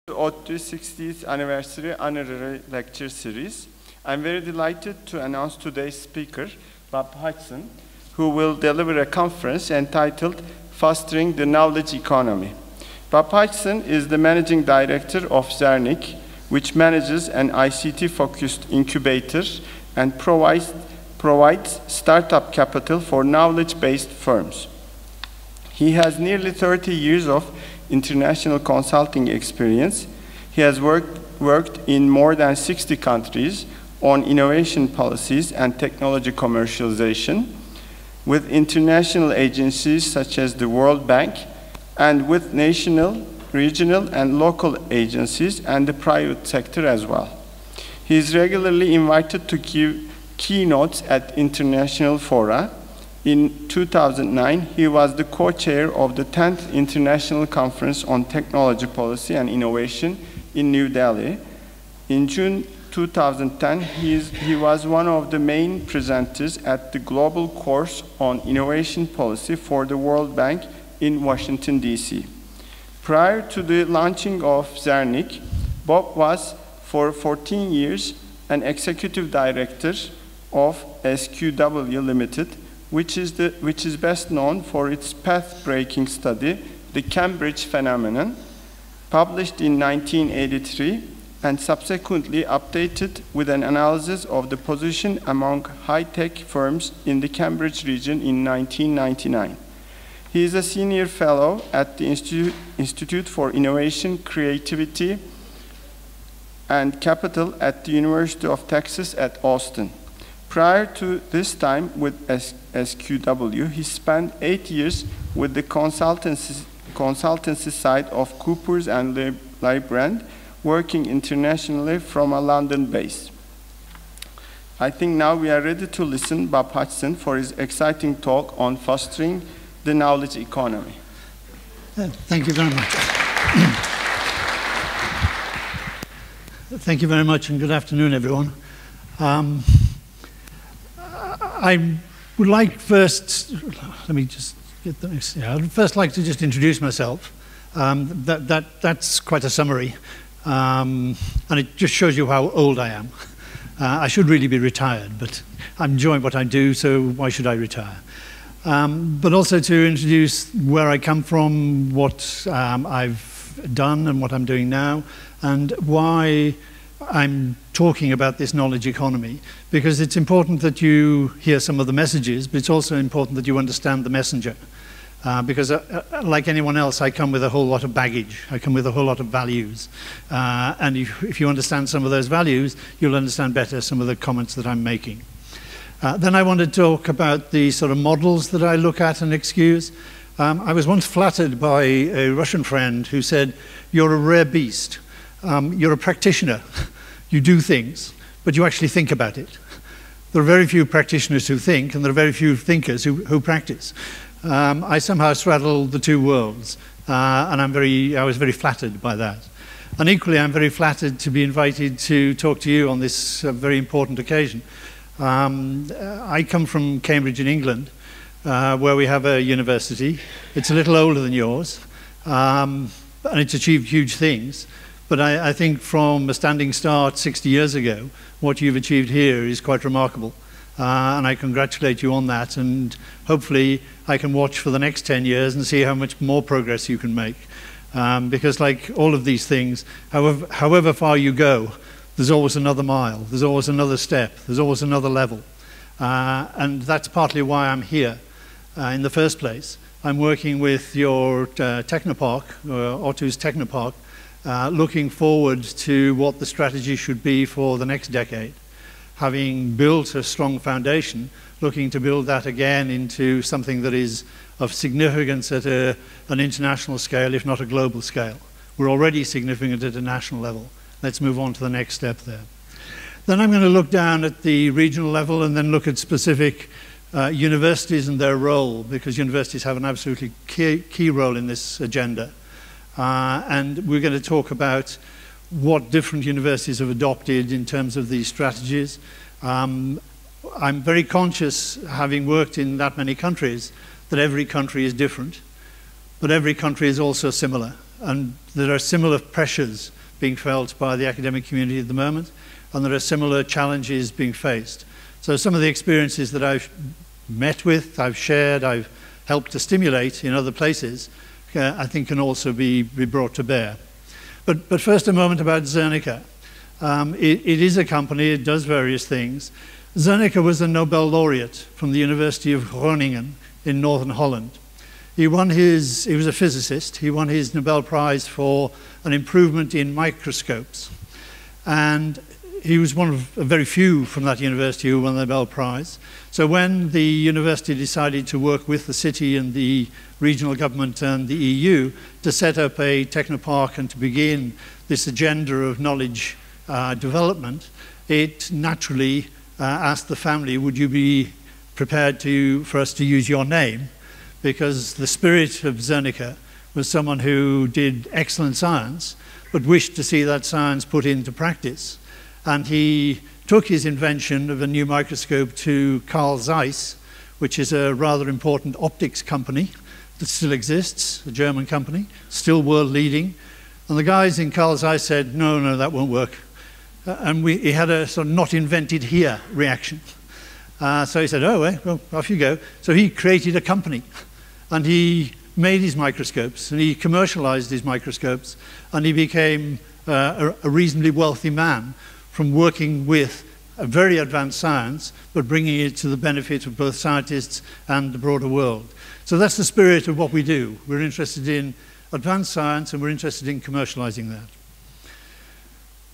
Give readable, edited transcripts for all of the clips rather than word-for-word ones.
ODTÜ 60th Anniversary Honorary Lecture Series. I'm very delighted to announce today's speaker, Bob Hodgson, who will deliver a conference entitled Fostering the Knowledge Economy. Bob Hodgson is the Managing Director of Zernik, which manages an ICT-focused incubator and provides startup capital for knowledge-based firms. He has nearly 30 years of international consulting experience. He has worked in more than 60 countries on innovation policies and technology commercialization with international agencies such as the World Bank and with national, regional, and local agencies and the private sector as well. He is regularly invited to give keynotes at international fora. In 2009, he was the co-chair of the 10th International Conference on Technology Policy and Innovation in New Delhi. In June 2010, he was one of the main presenters at the Global Course on Innovation Policy for the World Bank in Washington, D.C. Prior to the launching of Zernik, Bob was for 14 years an executive director of SQW Limited, which is best known for its path-breaking study, The Cambridge Phenomenon, published in 1983 and subsequently updated with an analysis of the position among high-tech firms in the Cambridge region in 1999. He is a senior fellow at the Institute for Innovation, Creativity, and Capital at the University of Texas at Austin. Prior to this time with SQW, he spent 8 years with the consultancy side of Coopers and Lybrand, working internationally from a London base. I think now we are ready to listen to Bob Hodgson for his exciting talk on fostering the knowledge economy. Thank you very much. Thank you very much, and good afternoon, everyone. I would like first, let me just get the next, I'd first like to just introduce myself. That's quite a summary, and it just shows you how old I am. I should really be retired, but I'm enjoying what I do, so why should I retire? But also to introduce where I come from, what I've done and what I'm doing now, and why I'm talking about this knowledge economy, because it's important that you hear some of the messages, but it's also important that you understand the messenger. Because like anyone else, I come with a whole lot of baggage. I come with a whole lot of values. And if you understand some of those values, you'll understand better some of the comments that I'm making. Then I want to talk about the sort of models that I look at and excuse. I was once flattered by a Russian friend who said, "You're a rare beast. You're a practitioner. You do things, but you actually think about it." There are very few practitioners who think, and there are very few thinkers who practice. I somehow straddle the two worlds, and I was very flattered by that. And equally, I'm very flattered to be invited to talk to you on this very important occasion. I come from Cambridge in England, where we have a university. It's a little older than yours, and it's achieved huge things. But I think from a standing start 60 years ago, what you've achieved here is quite remarkable. And I congratulate you on that. And hopefully I can watch for the next 10 years and see how much more progress you can make. Because like all of these things, however far you go, there's always another mile. There's always another step. There's always another level. And that's partly why I'm here in the first place. I'm working with your Technopark, ODTÜ's Technopark, looking forward to what the strategy should be for the next decade. Having built a strong foundation, looking to build that again into something that is of significance at an international scale, if not a global scale. We're already significant at a national level. Let's move on to the next step there. Then I'm going to look down at the regional level and then look at specific universities and their role, because universities have an absolutely key role in this agenda. And we're going to talk about what different universities have adopted in terms of these strategies. I'm very conscious, having worked in that many countries, that every country is different, but every country is also similar. and there are similar pressures being felt by the academic community at the moment, and there are similar challenges being faced. So some of the experiences that I've met with, I've shared, I've helped to stimulate in other places, I think can also be brought to bear. But first a moment about Zernike. It is a company, it does various things. Zernike was a Nobel laureate from the University of Groningen in northern Holland. He was a physicist, he won his Nobel Prize for an improvement in microscopes. And he was one of very few from that university who won the Nobel Prize. So when the university decided to work with the city and the regional government and the EU to set up a technopark and to begin this agenda of knowledge development, it naturally asked the family, would you be prepared for us to use your name? Because the spirit of Zernike was someone who did excellent science, but wished to see that science put into practice. And he took his invention of a new microscope to Carl Zeiss, which is a rather important optics company that still exists, a German company, still world leading. And the guys in Carl Zeiss said, no, that won't work. And he had a sort of not invented here reaction. So he said, oh, well, off you go. So he created a company, and he made his microscopes, and he commercialized his microscopes, and he became a reasonably wealthy man from working with a very advanced science, but bringing it to the benefit of both scientists and the broader world. So that's the spirit of what we do. We're interested in advanced science, and we're interested in commercializing that.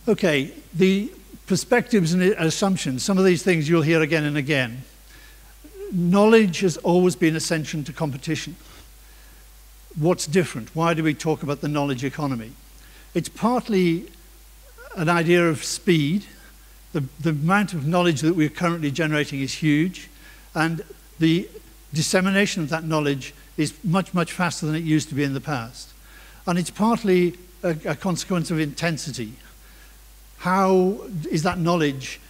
Okay, the perspectives and assumptions, some of these things you'll hear again and again. Knowledge has always been essential to competition. What's different? Why do we talk about the knowledge economy? It's partly an idea of speed. The amount of knowledge that we're currently generating is huge, and the dissemination of that knowledge is much, much faster than it used to be in the past. And it's partly a consequence of intensity. How is that knowledge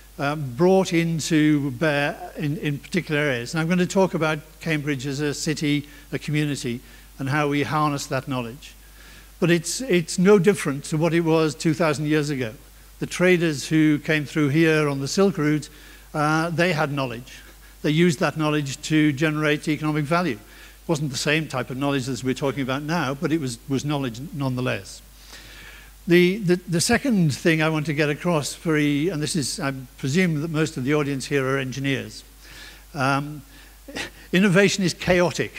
brought into bear in particular areas? And I'm going to talk about Cambridge as a city, a community, and how we harness that knowledge. But it's no different to what it was 2,000 years ago. The traders who came through here on the Silk Route, they had knowledge. They used that knowledge to generate economic value. It wasn't the same type of knowledge as we're talking about now, but it was knowledge nonetheless. The second thing I want to get across, and this is, I presume that most of the audience here are engineers. Innovation is chaotic.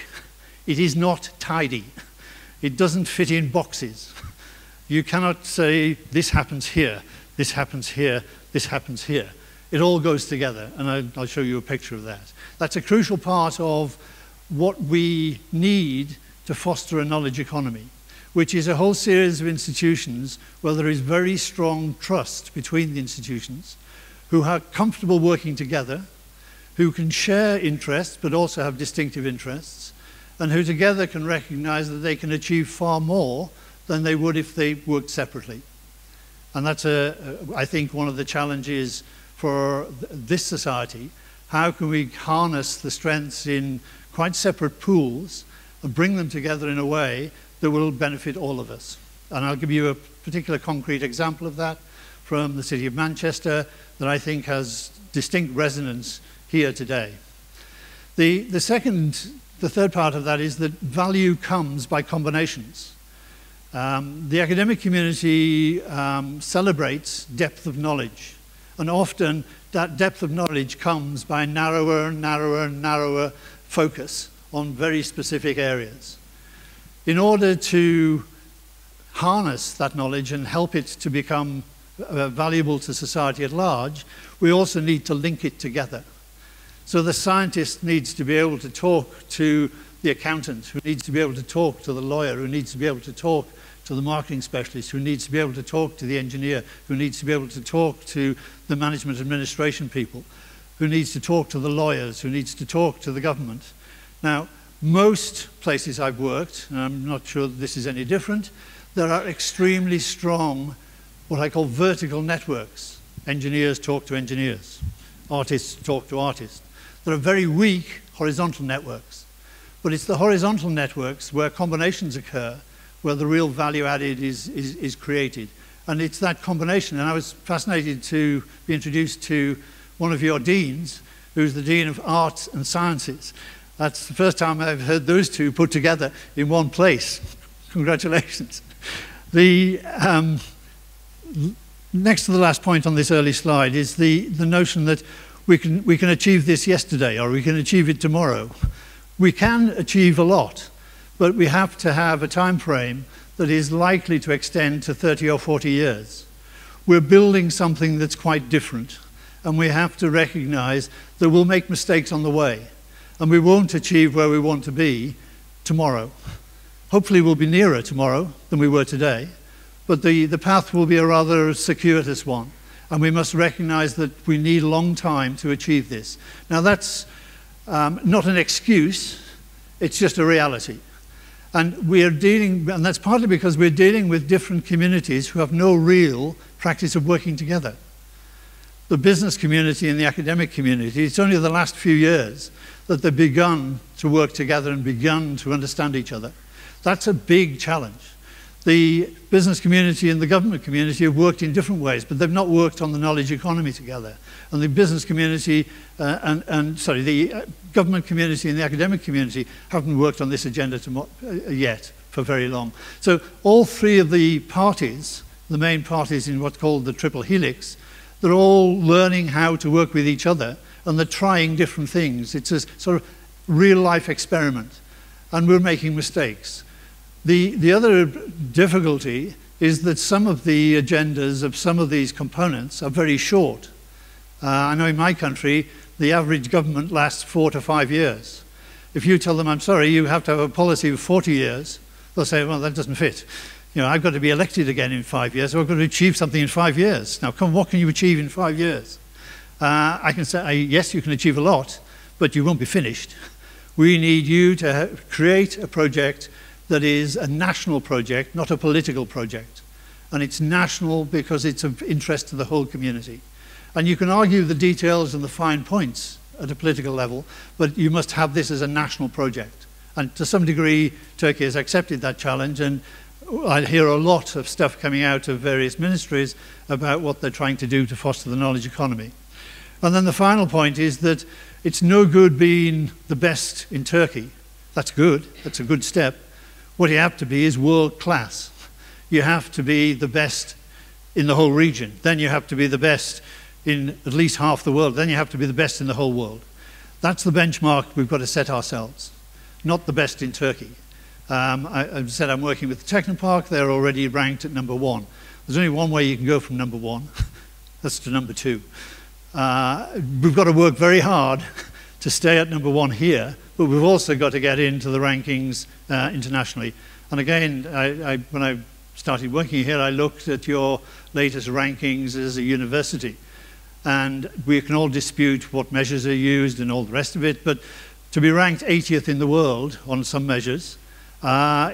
It is not tidy. It doesn't fit in boxes. You cannot say, this happens here, this happens here, this happens here. It all goes together, and I'll show you a picture of that. That's a crucial part of what we need to foster a knowledge economy, which is a whole series of institutions where there is very strong trust between the institutions, who are comfortable working together, who can share interests but also have distinctive interests, and who together can recognize that they can achieve far more than they would if they worked separately. And that's, I think, one of the challenges for this society. How can we harness the strengths in quite separate pools and bring them together in a way that will benefit all of us? And I'll give you a particular concrete example of that from the City of Manchester that I think has distinct resonance here today. The third part of that is that value comes by combinations. The academic community celebrates depth of knowledge, and often that depth of knowledge comes by narrower and narrower and narrower focus on very specific areas. In order to harness that knowledge and help it to become valuable to society at large, we also need to link it together. So the scientist needs to be able to talk to the accountant, who needs to be able to talk to the lawyer, who needs to be able to talk to the marketing specialist, who needs to be able to talk to the engineer, who needs to be able to talk to the management administration people, who needs to talk to the lawyers, who needs to talk to the government. Now, most places I've worked, and I'm not sure that this is any different, there are extremely strong, what I call vertical networks. Engineers talk to engineers. Artists talk to artists. There are very weak horizontal networks. But it's the horizontal networks where combinations occur, where the real value added is created. And it's that combination. And I was fascinated to be introduced to one of your deans, who's the Dean of Arts and Sciences. That's the first time I've heard those two put together in one place. Congratulations. The, next to the last point on this early slide is the notion that we can achieve this yesterday, or we can achieve it tomorrow. We can achieve a lot, but we have to have a time frame that is likely to extend to 30 or 40 years. We're building something that's quite different, and we have to recognize that we'll make mistakes on the way, and we won't achieve where we want to be tomorrow. Hopefully we'll be nearer tomorrow than we were today, but the path will be a rather circuitous one, and we must recognize that we need a long time to achieve this. Now that's not an excuse, it's just a reality. And and that's partly because we're dealing with different communities who have no real practice of working together. The business community and the academic community, it's only the last few years that they've begun to work together and begun to understand each other. That's a big challenge. The business community and the government community have worked in different ways, but they've not worked on the knowledge economy together. And the business community, the government community and the academic community haven't worked on this agenda yet for very long. So all three of the parties, the main parties in what's called the triple helix, they're all learning how to work with each other, and they're trying different things. It's a sort of real-life experiment, and we're making mistakes. The other difficulty is that some of the agendas of some of these components are very short. I know in my country, the average government lasts 4 to 5 years. If you tell them, I'm sorry, you have to have a policy of 40 years, they'll say, well, that doesn't fit. You know, I've got to be elected again in 5 years, so I've got to achieve something in 5 years. Now, what can you achieve in 5 years? I can say, yes, you can achieve a lot, but you won't be finished. We need you to create a project that is a national project, not a political project. And it's national because it's of interest to the whole community. And you can argue the details and the fine points at a political level, but you must have this as a national project. And to some degree, Turkey has accepted that challenge, and I hear a lot of stuff coming out of various ministries about what they're trying to do to foster the knowledge economy. And then the final point is that it's no good being the best in Turkey. That's good, that's a good step. What you have to be is world class. You have to be the best in the whole region. Then you have to be the best in at least half the world. Then you have to be the best in the whole world. That's the benchmark we've got to set ourselves, not the best in Turkey. I said I'm working with the Technopark. They're already ranked at #1. There's only one way you can go from #1. That's to #2. We've got to work very hard to stay at #1 here, but we've also got to get into the rankings internationally. And again, when I started working here, I looked at your latest rankings as a university. And we can all dispute what measures are used and all the rest of it, but to be ranked 80th in the world on some measures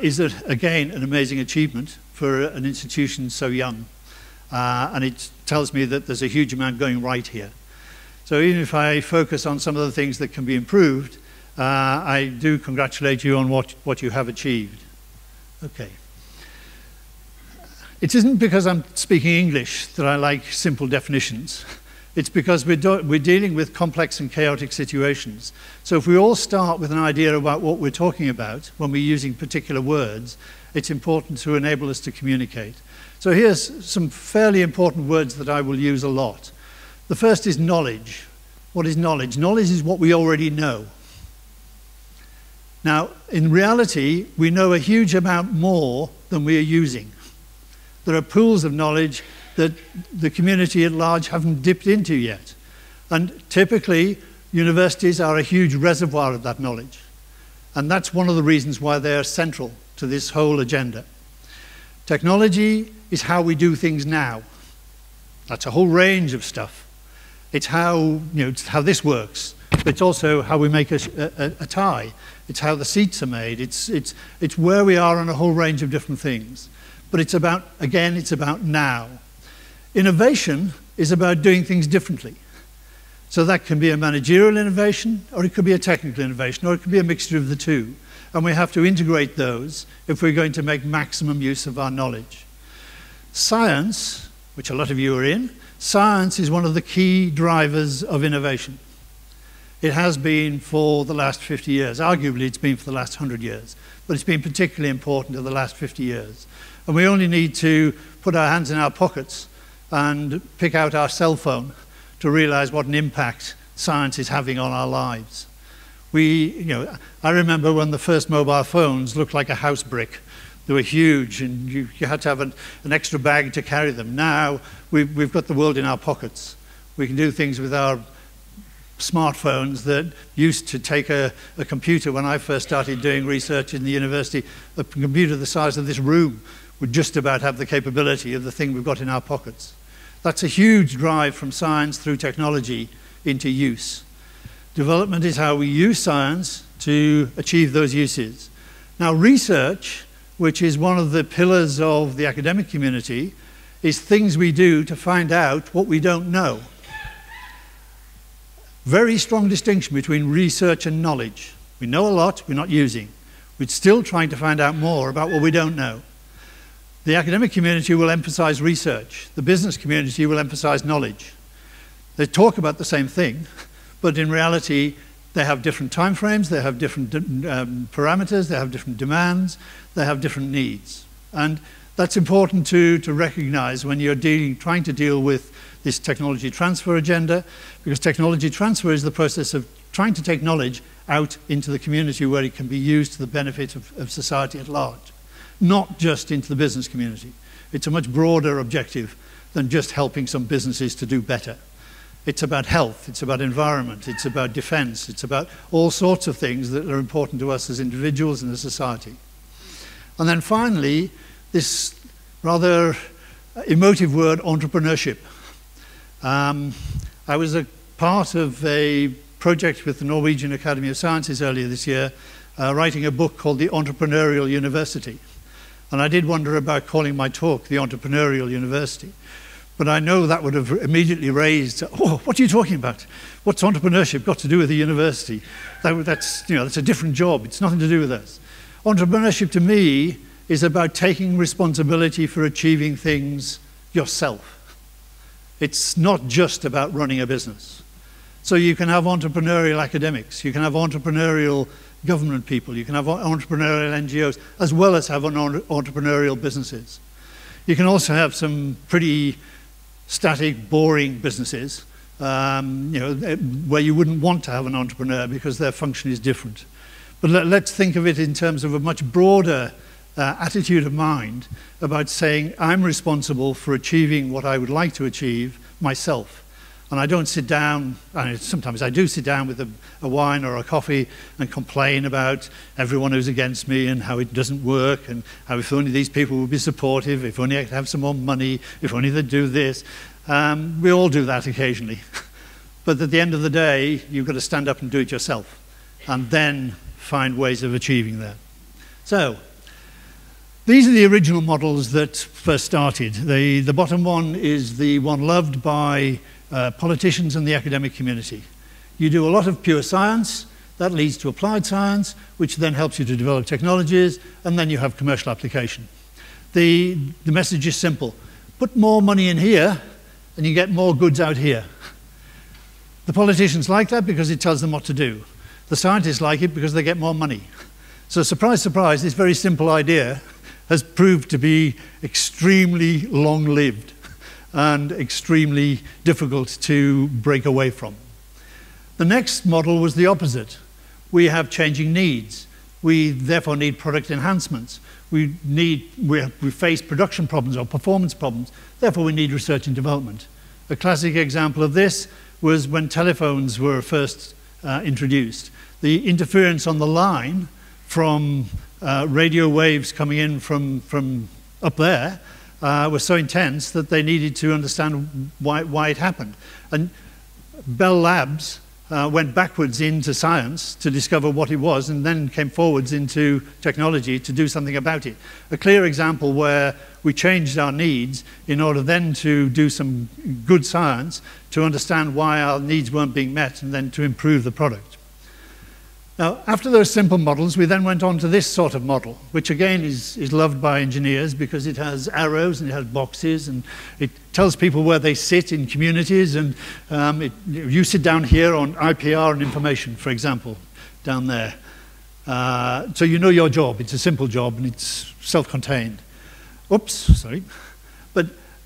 is, again, an amazing achievement for an institution so young. And it tells me that there's a huge amount going right here. So even if I focus on some of the things that can be improved, I do congratulate you on what you have achieved. Okay. It isn't because I'm speaking English that I like simple definitions. It's because we're dealing with complex and chaotic situations. So if we all start with an idea about what we're talking about when we're using particular words, it's important to enable us to communicate. So here's some fairly important words that I will use a lot. The first is knowledge. What is knowledge? Knowledge is what we already know. Now, in reality, we know a huge amount more than we are using. There are pools of knowledge that the community at large haven't dipped into yet. And typically, universities are a huge reservoir of that knowledge. And that's one of the reasons why they are central to this whole agenda. Technology is how we do things now. That's a whole range of stuff. It's how, it's how this works. But it's also how we make a tie. It's how the seats are made. It's where we are on a whole range of different things. But it's about, again, it's about now. Innovation is about doing things differently. So that can be a managerial innovation, or it could be a technical innovation, or it could be a mixture of the two. and we have to integrate those if we're going to make maximum use of our knowledge. Science, which a lot of you are in, science is one of the key drivers of innovation. It has been for the last 50 years. Arguably, it's been for the last 100 years, but it's been particularly important in the last 50 years. And we only need to put our hands in our pockets and pick out our cell phone to realize what an impact science is having on our lives. I remember when the first mobile phones looked like a house brick. They were huge, and you had to have an extra bag to carry them. Now, we've got the world in our pockets. We can do things with our smartphones that used to take a computer. When I first started doing research in the university, a computer the size of this room would just about have the capability of the thing we've got in our pockets. That's a huge drive from science through technology into use. Development is how we use science to achieve those uses. Now, research, which is one of the pillars of the academic community, is things we do to find out what we don't know. Very strong distinction between research and knowledge. We know a lot, we're not using. We're still trying to find out more about what we don't know. The academic community will emphasize research. The business community will emphasize knowledge. They talk about the same thing, but in reality, they have different timeframes, they have different parameters, they have different demands, they have different needs. And that's important to recognize when you're trying to deal with this technology transfer agenda, because technology transfer is the process of trying to take knowledge out into the community where it can be used to the benefit of society at large, not just into the business community. It's a much broader objective than just helping some businesses to do better. It's about health, it's about environment, it's about defense, it's about all sorts of things that are important to us as individuals and as society. And then finally, this rather emotive word, entrepreneurship. I was a part of a project with the Norwegian Academy of Sciences earlier this year, writing a book called The Entrepreneurial University. And I did wonder about calling my talk The Entrepreneurial University. But I know that would have immediately raised, oh, what are you talking about? What's entrepreneurship got to do with a university? That's a different job. It's nothing to do with us. Entrepreneurship to me is about taking responsibility for achieving things yourself. It's not just about running a business. So you can have entrepreneurial academics, you can have entrepreneurial government people, you can have entrepreneurial NGOs, as well as have entrepreneurial businesses. You can also have some pretty static, boring businesses, where you wouldn't want to have an entrepreneur because their function is different. But let's think of it in terms of a much broader attitude of mind about saying, I'm responsible for achieving what I would like to achieve myself. And I don't sit down, and sometimes I do sit down with a wine or a coffee and complain about everyone who's against me and how it doesn't work and how if only these people would be supportive, if only I could have some more money, if only they'd do this. We all do that occasionally. But at the end of the day, you've got to stand up and do it yourself and then find ways of achieving that. So, these are the original models that first started. The bottom one is the one loved by politicians and the academic community. You do a lot of pure science, that leads to applied science, which then helps you to develop technologies, and then you have commercial application. The message is simple. Put more money in here, and you get more goods out here. The politicians like that because it tells them what to do. The scientists like it because they get more money. So surprise, surprise, this very simple idea has proved to be extremely long-lived and extremely difficult to break away from. The next model was the opposite. We have changing needs. We therefore need product enhancements. We face production problems or performance problems. Therefore, we need research and development. A classic example of this was when telephones were first introduced. The interference on the line from radio waves coming in from up there was so intense that they needed to understand why it happened. And Bell Labs went backwards into science to discover what it was and then came forwards into technology to do something about it. A clear example where we changed our needs in order then to do some good science to understand why our needs weren't being met and then to improve the product. Now, after those simple models, we then went on to this sort of model, which again is loved by engineers because it has arrows and it has boxes and it tells people where they sit in communities. And you sit down here on IPR and information, for example, down there. So you know your job. It's a simple job and it's self-contained. Oops, sorry. But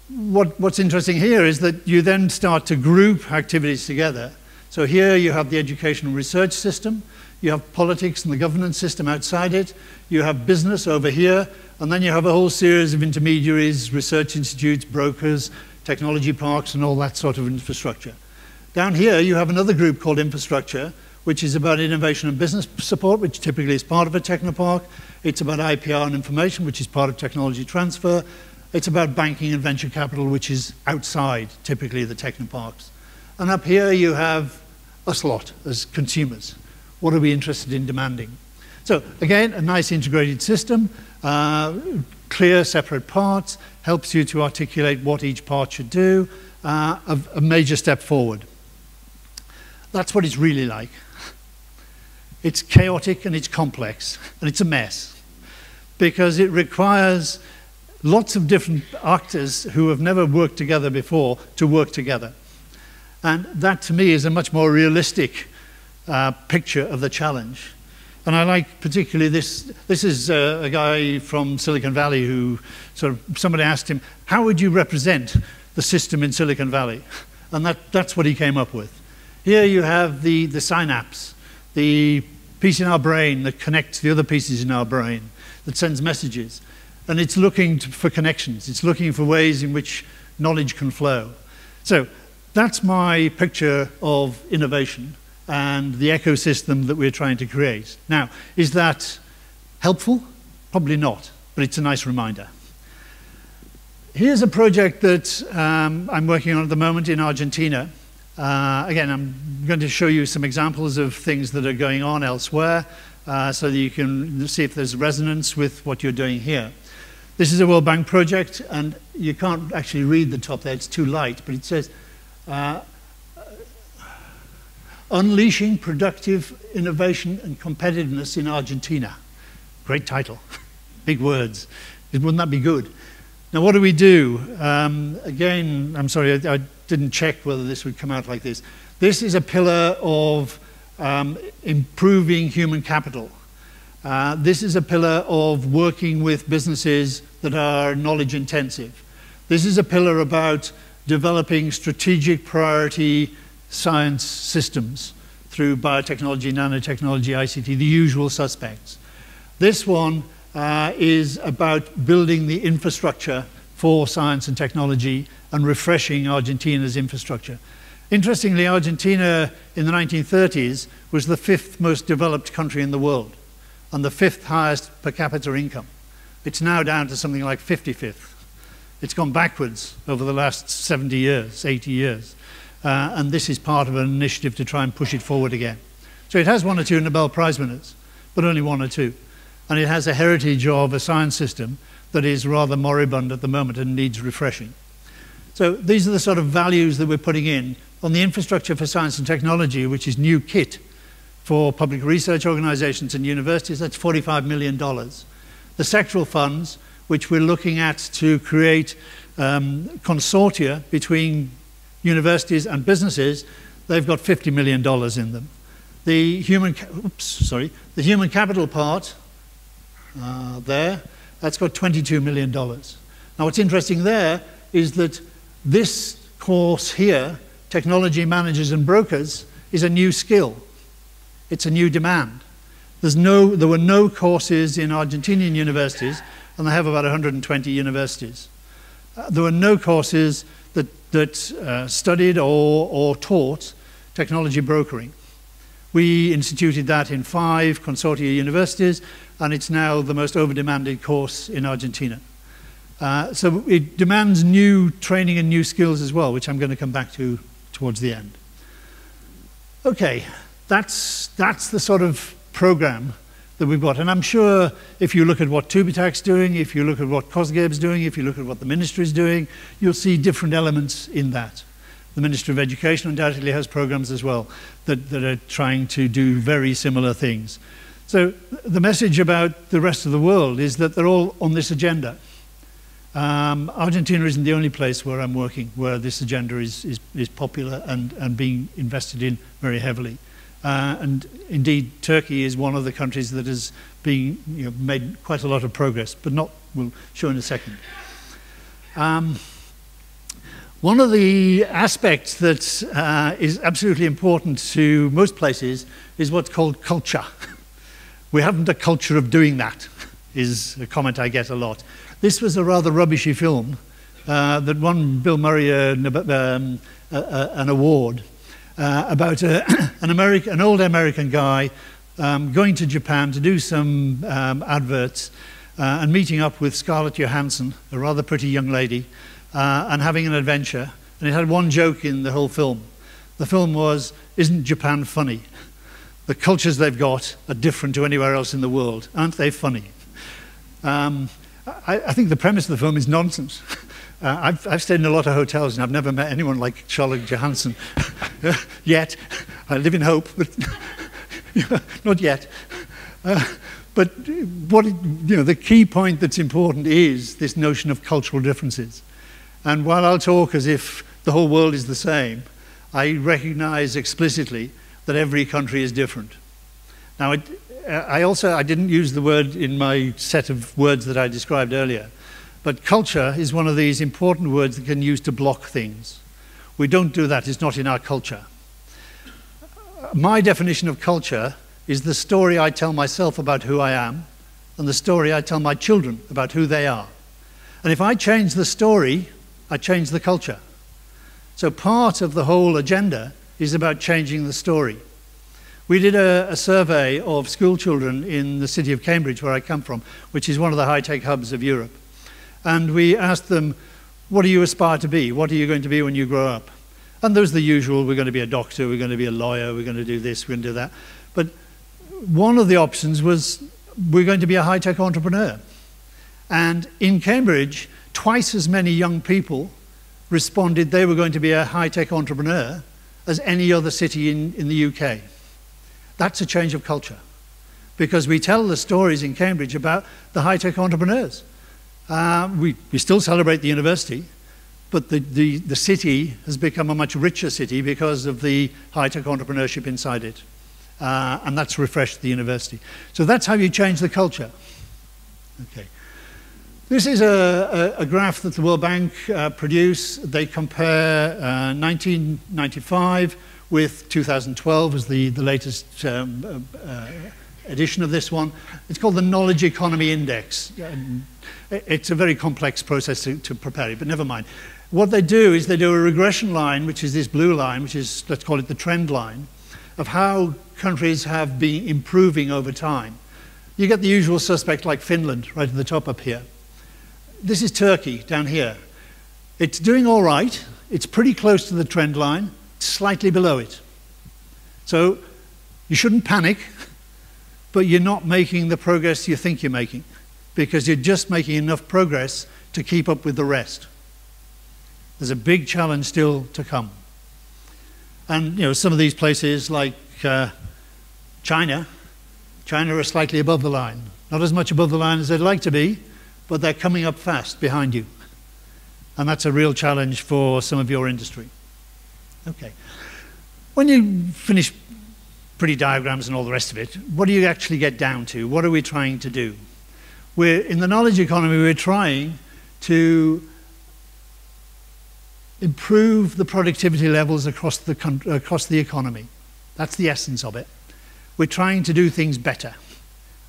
what's interesting here is that you then start to group activities together. So here you have the educational research system. You have politics and the governance system outside it. You have business over here. And then you have a whole series of intermediaries, research institutes, brokers, technology parks, and all that sort of infrastructure. Down here, you have another group called infrastructure, which is about innovation and business support, which typically is part of a technopark. It's about IPR and information, which is part of technology transfer. It's about banking and venture capital, which is outside, typically, the technoparks. And up here, you have us lot as consumers. What are we interested in demanding? So again, a nice integrated system, clear separate parts, helps you to articulate what each part should do, a major step forward. That's what it's really like. It's chaotic and it's complex and it's a mess because it requires lots of different actors who have never worked together before to work together. And that to me is a much more realistic picture of the challenge. And I like particularly this is a guy from Silicon Valley who somebody asked him, how would you represent the system in Silicon Valley? And that's what he came up with. Here you have the synapse, the piece in our brain that connects the other pieces in our brain, that sends messages. And it's looking for connections. It's looking for ways in which knowledge can flow. So that's my picture of innovation and the ecosystem that we're trying to create. Now, is that helpful? Probably not, but it's a nice reminder. Here's a project that I'm working on at the moment in Argentina. Again, I'm going to show you some examples of things that are going on elsewhere so that you can see if there's resonance with what you're doing here. This is a World Bank project, and you can't actually read the top there, it's too light, but it says, Unleashing Productive Innovation and Competitiveness in Argentina. Great title, big words. Wouldn't that be good? Now, what do we do? Again, I'm sorry, I didn't check whether this would come out like this. This is a pillar of improving human capital. This is a pillar of working with businesses that are knowledge intensive. This is a pillar about developing strategic priority science systems through biotechnology, nanotechnology, ICT, the usual suspects. This one is about building the infrastructure for science and technology and refreshing Argentina's infrastructure. Interestingly, Argentina in the 1930s was the 5th most developed country in the world and the 5th highest per capita income. It's now down to something like 55th. It's gone backwards over the last 70 years, 80 years. And this is part of an initiative to try and push it forward again. So it has 1 or 2 Nobel Prize winners, but only 1 or 2. And it has a heritage of a science system that is rather moribund at the moment and needs refreshing. So these are the sort of values that we're putting in on the infrastructure for science and technology, which is new kit for public research organizations and universities. That's $45 million. The sectoral funds, which we're looking at to create consortia between universities and businesses, they've got $50 million in them. The human capital part there, that's got $22 million. Now what's interesting there is that this course here, Technology Managers and Brokers, is a new skill. It's a new demand. There were no courses in Argentinian universities, and they have about 120 universities. There were no courses that studied or taught technology brokering. We instituted that in 5 consortia universities, and it's now the most over-demanded course in Argentina. So it demands new training and new skills as well, which I'm going to come back to towards the end. Okay, that's the sort of program that we've got. And I'm sure if you look at what TÜBİTAK's doing, if you look at what COSGAB's doing, if you look at what the ministry is doing, you'll see different elements in that. The Ministry of Education undoubtedly has programs as well that are trying to do very similar things. So the message about the rest of the world is that they're all on this agenda. Argentina isn't the only place where I'm working where this agenda is popular and being invested in very heavily. And indeed, Turkey is one of the countries that has made quite a lot of progress, but not, we'll show in a second. One of the aspects that is absolutely important to most places is what's called culture. We haven't a culture of doing that, is a comment I get a lot. This was a rather rubbishy film that won Bill Murray an award about an old American guy going to Japan to do some adverts and meeting up with Scarlett Johansson, a rather pretty young lady, and having an adventure. And it had one joke in the whole film. The film was, "Isn't Japan funny? The cultures they've got are different to anywhere else in the world. Aren't they funny?" I think the premise of the film is nonsense. I've stayed in a lot of hotels and I've never met anyone like Scarlett Johansson yet. I live in hope, but not yet. But the key point that's important is this notion of cultural differences. And while I'll talk as if the whole world is the same, I recognize explicitly that every country is different. Now, I didn't use the word in my set of words that I described earlier, but culture is one of these important words that can use to block things. We don't do that, it's not in our culture. My definition of culture is the story I tell myself about who I am and the story I tell my children about who they are. And if I change the story, I change the culture. So part of the whole agenda is about changing the story. We did a survey of school children in the city of Cambridge, where I come from, which is one of the high-tech hubs of Europe. And we asked them, what do you aspire to be? What are you going to be when you grow up? And there's the usual, we're going to be a doctor, we're going to be a lawyer, we're going to do this, we're going to do that. But one of the options was, we're going to be a high-tech entrepreneur. And in Cambridge, twice as many young people responded they were going to be a high-tech entrepreneur as any other city in the UK. That's a change of culture, because we tell the stories in Cambridge about the high-tech entrepreneurs. We still celebrate the university, but the city has become a much richer city because of the high-tech entrepreneurship inside it. And that's refreshed the university. So that's how you change the culture. Okay. This is a graph that the World Bank produced. They compare 1995 with 2012 as the latest edition of this one. It's called the Knowledge Economy Index. It's a very complex process to prepare it, but never mind. What they do is they do a regression line, which is this blue line, which is, let's call it the trend line, of how countries have been improving over time. You get the usual suspect like Finland right at the top up here. This is Turkey down here. It's doing all right. It's pretty close to the trend line, slightly below it. So you shouldn't panic, but you're not making the progress you think you're making, because you're just making enough progress to keep up with the rest. There's a big challenge still to come. And some of these places like China are slightly above the line. Not as much above the line as they'd like to be, but they're coming up fast behind you. And that's a real challenge for some of your industry. Okay. When you finish pretty diagrams and all the rest of it, what do you actually get down to? What are we trying to do? In the knowledge economy, we're trying to improve the productivity levels across the economy. That's the essence of it. We're trying to do things better,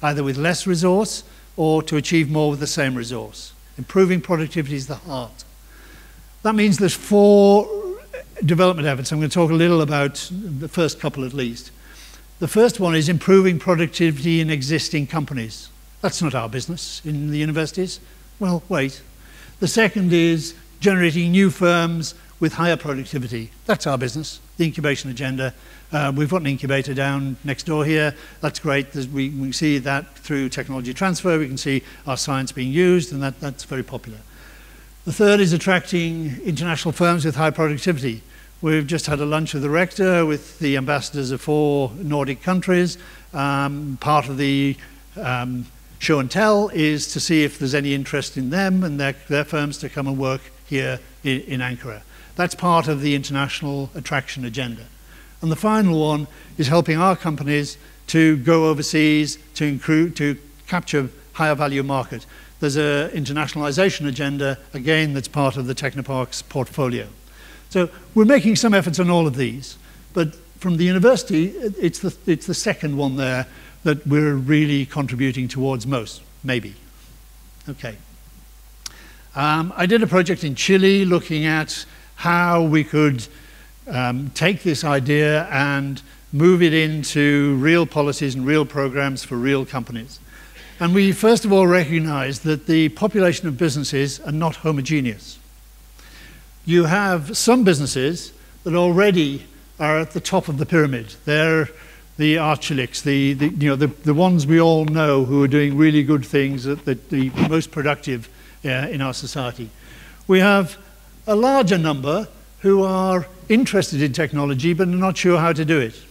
either with less resource or to achieve more with the same resource. Improving productivity is the heart. That means there's 4 development efforts. I'm going to talk a little about the first couple at least. The first one is improving productivity in existing companies. That's not our business in the universities. Well, wait. The second is generating new firms with higher productivity. That's our business, the incubation agenda. We've got an incubator down next door here. That's great. We can see that through technology transfer. We can see our science being used, and that's very popular. The third is attracting international firms with high productivity. We've just had a lunch with the rector, with the ambassadors of 4 Nordic countries. Part of the show and tell is to see if there's any interest in them and their firms to come and work here in Ankara. That's part of the international attraction agenda. And the final one is helping our companies to go overseas to capture higher value market. There's an internationalization agenda, again, that's part of the Technopark's portfolio. So we're making some efforts on all of these, but from the university, it's the second one there that we're really contributing towards most, maybe. Okay. I did a project in Chile looking at how we could take this idea and move it into real policies and real programs for real companies. And we first of all recognized that the population of businesses are not homogeneous. You have some businesses that already are at the top of the pyramid. They're the Archilics, the ones we all know who are doing really good things, the most productive in our society. We have a larger number who are interested in technology but are not sure how to do it.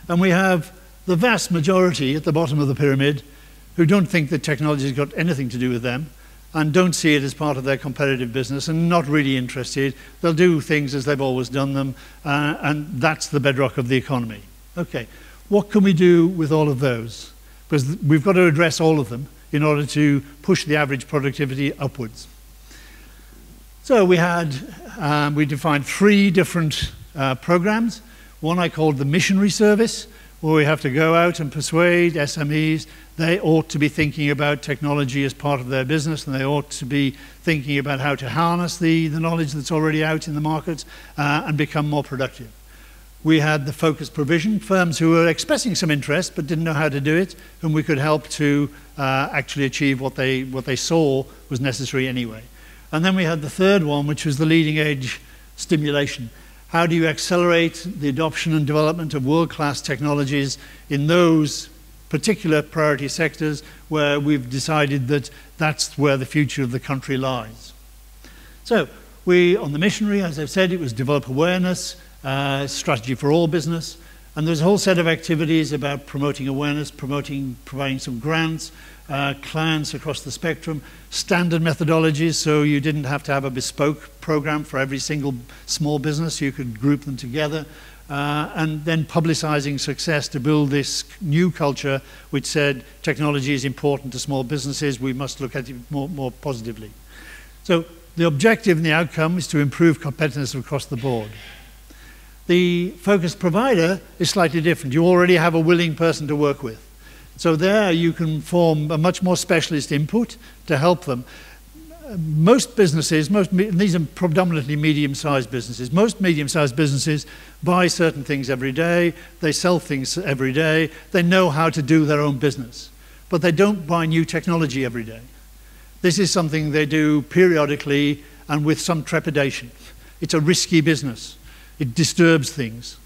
And we have the vast majority at the bottom of the pyramid who don't think that technology has got anything to do with them and don't see it as part of their competitive business and not really interested. They'll do things as they've always done them, and that's the bedrock of the economy. Okay, what can we do with all of those? Because we've got to address all of them in order to push the average productivity upwards. So we defined 3 different programs. One I called the missionary service, where we have to go out and persuade SMEs they ought to be thinking about technology as part of their business, and they ought to be thinking about how to harness the knowledge that's already out in the market and become more productive. We had the focused provision, firms who were expressing some interest but didn't know how to do it, whom we could help to actually achieve what they saw was necessary anyway. And then we had the third one, which was the leading edge stimulation. How do you accelerate the adoption and development of world-class technologies in those particular priority sectors where we've decided that that's where the future of the country lies? So on the missionary, as I've said, it was develop awareness, strategy for all business, and there's a whole set of activities about promoting awareness, providing some grants, clients across the spectrum, standard methodologies, so you didn't have to have a bespoke program for every single small business, you could group them together, and then publicizing success to build this new culture which said technology is important to small businesses, we must look at it more positively. So the objective and the outcome is to improve competitiveness across the board. The focused provider is slightly different. You already have a willing person to work with. So there you can form a much more specialist input to help them. Most businesses, these are predominantly medium-sized businesses, most medium-sized businesses buy certain things every day, they sell things every day, they know how to do their own business, but they don't buy new technology every day. This is something they do periodically and with some trepidation. It's a risky business. It disturbs things.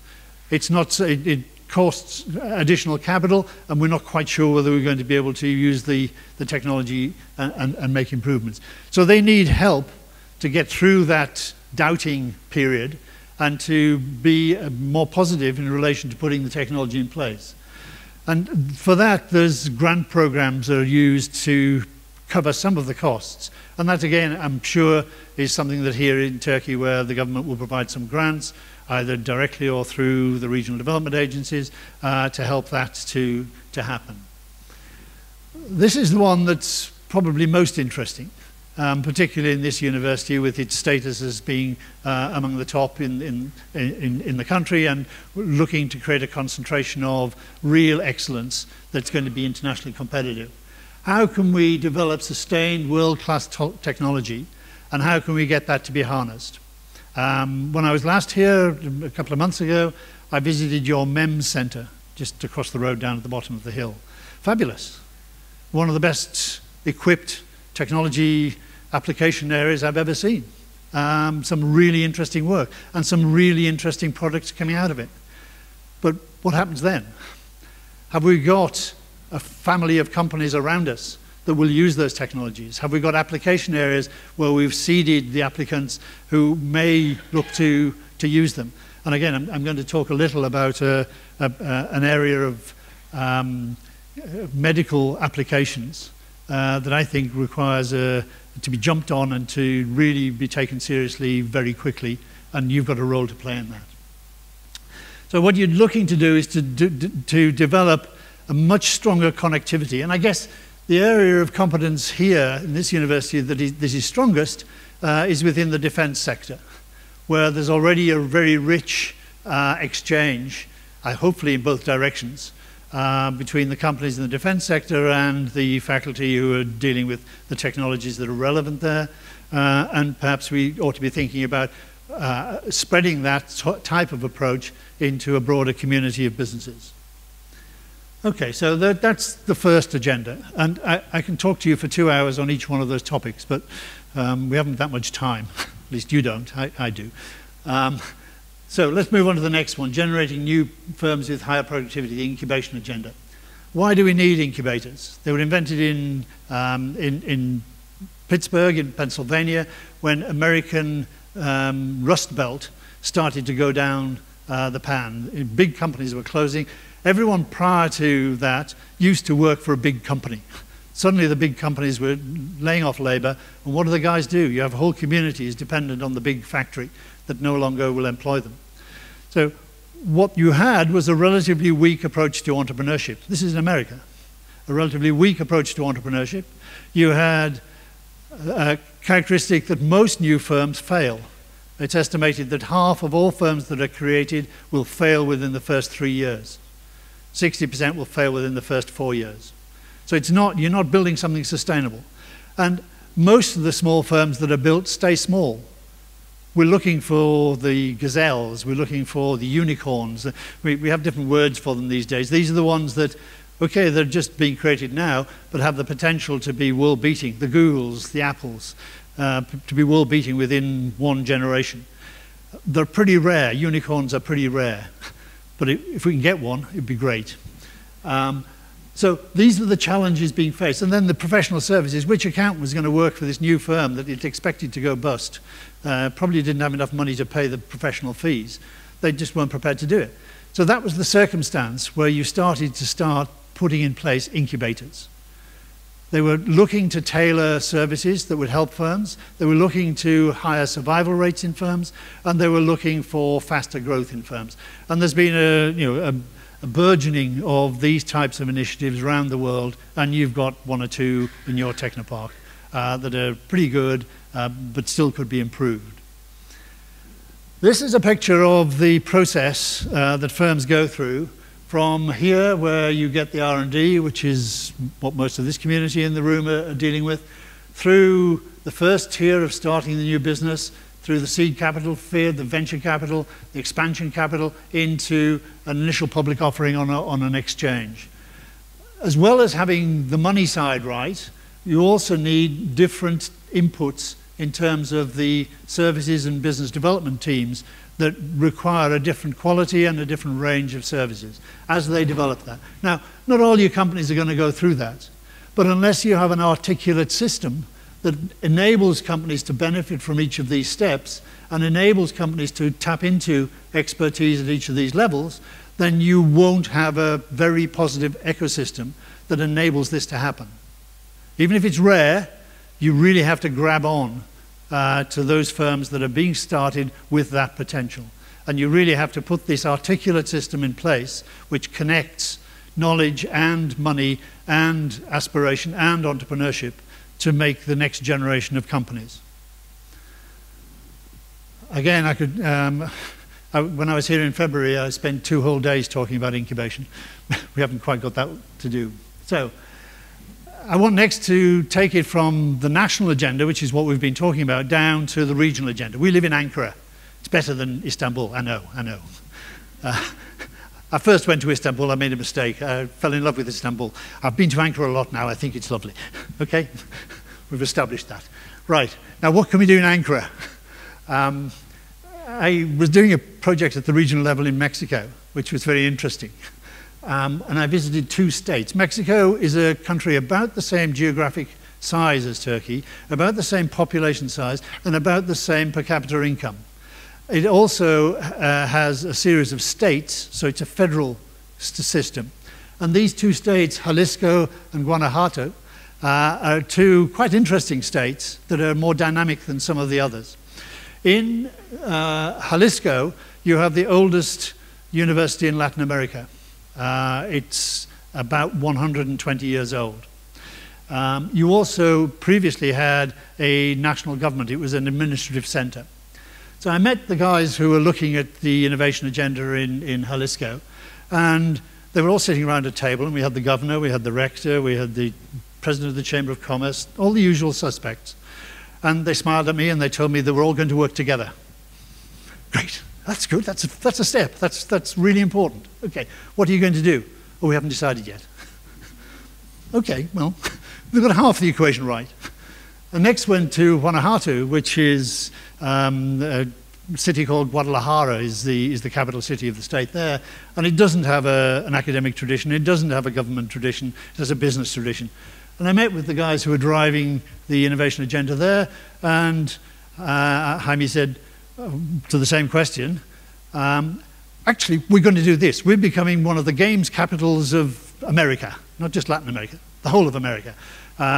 It costs additional capital, and we're not quite sure whether we're going to be able to use the technology and make improvements. So they need help to get through that doubting period and to be more positive in relation to putting the technology in place. And for that, there's grant programs that are used to cover some of the costs. And that, again, I'm sure is something that here in Turkey, where the government will provide some grants, either directly or through the regional development agencies, to help that to happen. This is the one that's probably most interesting, particularly in this university with its status as being among the top in the country and looking to create a concentration of real excellence that's going to be internationally competitive. How can we develop sustained world-class technology, and how can we get that to be harnessed? When I was last here, a couple of months ago, I visited your MEMS Centre, just across the road down at the bottom of the hill. Fabulous. One of the best equipped technology application areas I've ever seen. Some really interesting work, and some really interesting products coming out of it. But what happens then? Have we got a family of companies around us that will use those technologies? Have we got application areas where we've seeded the applicants who may look to to use them. And again, I'm going to talk a little about an area of medical applications that I think requires to be jumped on and to really be taken seriously very quickly, and you've got a role to play in that. So what you're looking to do is to develop a much stronger connectivity. And I guess the area of competence here in this university that is strongest is within the defense sector, where there's already a very rich exchange, hopefully in both directions, between the companies in the defense sector and the faculty who are dealing with the technologies that are relevant there. And perhaps we ought to be thinking about spreading that type of approach into a broader community of businesses. Okay, so that's the first agenda. And I can talk to you for 2 hours on each one of those topics, but we haven't that much time. At least you don't, I do. So let's move on to the next one, generating new firms with higher productivity, the incubation agenda. Why do we need incubators? They were invented in Pittsburgh, in Pennsylvania, when American Rust Belt started to go down the pan. Big companies were closing. Everyone prior to that used to work for a big company. Suddenly the big companies were laying off labor, and what do the guys do? You have whole communities dependent on the big factory that no longer will employ them. So what you had was a relatively weak approach to entrepreneurship. This is in America, a relatively weak approach to entrepreneurship. You had a characteristic that most new firms fail. It's estimated that half of all firms that are created will fail within the first 3 years. 60% will fail within the first 4 years. So you're not building something sustainable. And most of the small firms that are built stay small. We're looking for the gazelles, we're looking for the unicorns. We have different words for them these days. These are the ones that, okay, they're just being created now, but have the potential to be world-beating. The Googles, the Apples, to be world-beating within one generation. They're pretty rare. Unicorns are pretty rare. But if we can get one, it'd be great. So these are the challenges being faced. And then the professional services. Which accountant was going to work for this new firm that it expected to go bust? Probably didn't have enough money to pay the professional fees. They just weren't prepared to do it. So that was the circumstance where you started putting in place incubators. They were looking to tailor services that would help firms. They were looking to higher survival rates in firms, and they were looking for faster growth in firms. And there's been a burgeoning of these types of initiatives around the world, and you've got one or two in your Technopark that are pretty good, but still could be improved. This is a picture of the process that firms go through from here, where you get the R&D, which is what most of this community in the room are dealing with, through the first tier of starting the new business, through the seed capital, the venture capital, the expansion capital, into an initial public offering on an exchange. As well as having the money side right, you also need different inputs in terms of the services and business development teams that require a different quality and a different range of services as they develop that. Now, not all your companies are going to go through that, but unless you have an articulate system that enables companies to benefit from each of these steps and enables companies to tap into expertise at each of these levels, then you won't have a very positive ecosystem that enables this to happen. Even if it's rare, you really have to grab on to those firms that are being started with that potential. And you really have to put this articulate system in place which connects knowledge and money and aspiration and entrepreneurship to make the next generation of companies. Again, I could, when I was here in February, I spent 2 whole days talking about incubation. We haven't quite got that to do. So, I want next to take it from the national agenda, which is what we've been talking about, down to the regional agenda. We live in Ankara. It's better than Istanbul. I know. I first went to Istanbul. I made a mistake. I fell in love with Istanbul. I've been to Ankara a lot now. I think it's lovely. Okay? We've established that. Right. Now, what can we do in Ankara? I was doing a project at the regional level in Mexico, which was very interesting. And I visited 2 states. Mexico is a country about the same geographic size as Turkey, about the same population size, and about the same per capita income. It also has a series of states, so it's a federal system. And these two states, Jalisco and Guanajuato, are two quite interesting states that are more dynamic than some of the others. In Jalisco, you have the oldest university in Latin America. It's about 120 years old. You also previously had a national government. It was an administrative center. So I met the guys who were looking at the innovation agenda in Jalisco, and they were all sitting around a table, and we had the governor, we had the rector, we had the president of the Chamber of Commerce, all the usual suspects. And they smiled at me and they told me they were all going to work together. Great, that's good, that's a step, that's really important. Okay, what are you going to do? Oh, we haven't decided yet. Okay, well, we've got half the equation right. The next went to Guanajuato, which is a city called Guadalajara, is the capital city of the state there, and it doesn't have an academic tradition, it doesn't have a government tradition, it has a business tradition. And I met with the guys who were driving the innovation agenda there, and Jaime said to the same question, actually, we're going to do this. We're becoming one of the games capitals of America, not just Latin America, the whole of America.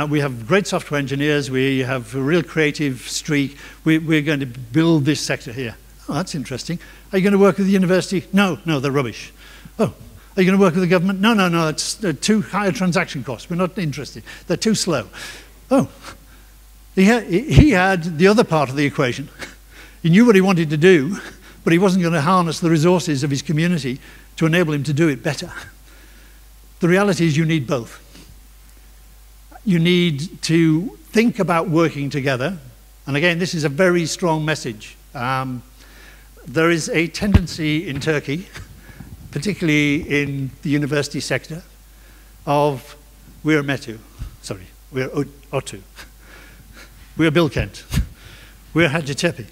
We have great software engineers, we have a real creative streak, we're going to build this sector here. Oh, that's interesting. Are you going to work with the university? No, they're rubbish. Oh, are you going to work with the government? No, it's too high a transaction cost, we're not interested. They're too slow. Oh, he had the other part of the equation. He knew what he wanted to do, but he wasn't going to harness the resources of his community to enable him to do it better. The reality is you need both. You need to think about working together. And again, this is a very strong message. There is a tendency in Turkey, particularly in the university sector, of we're METU, sorry, we're ODTÜ, we're Bilkent, we're Hacettepe.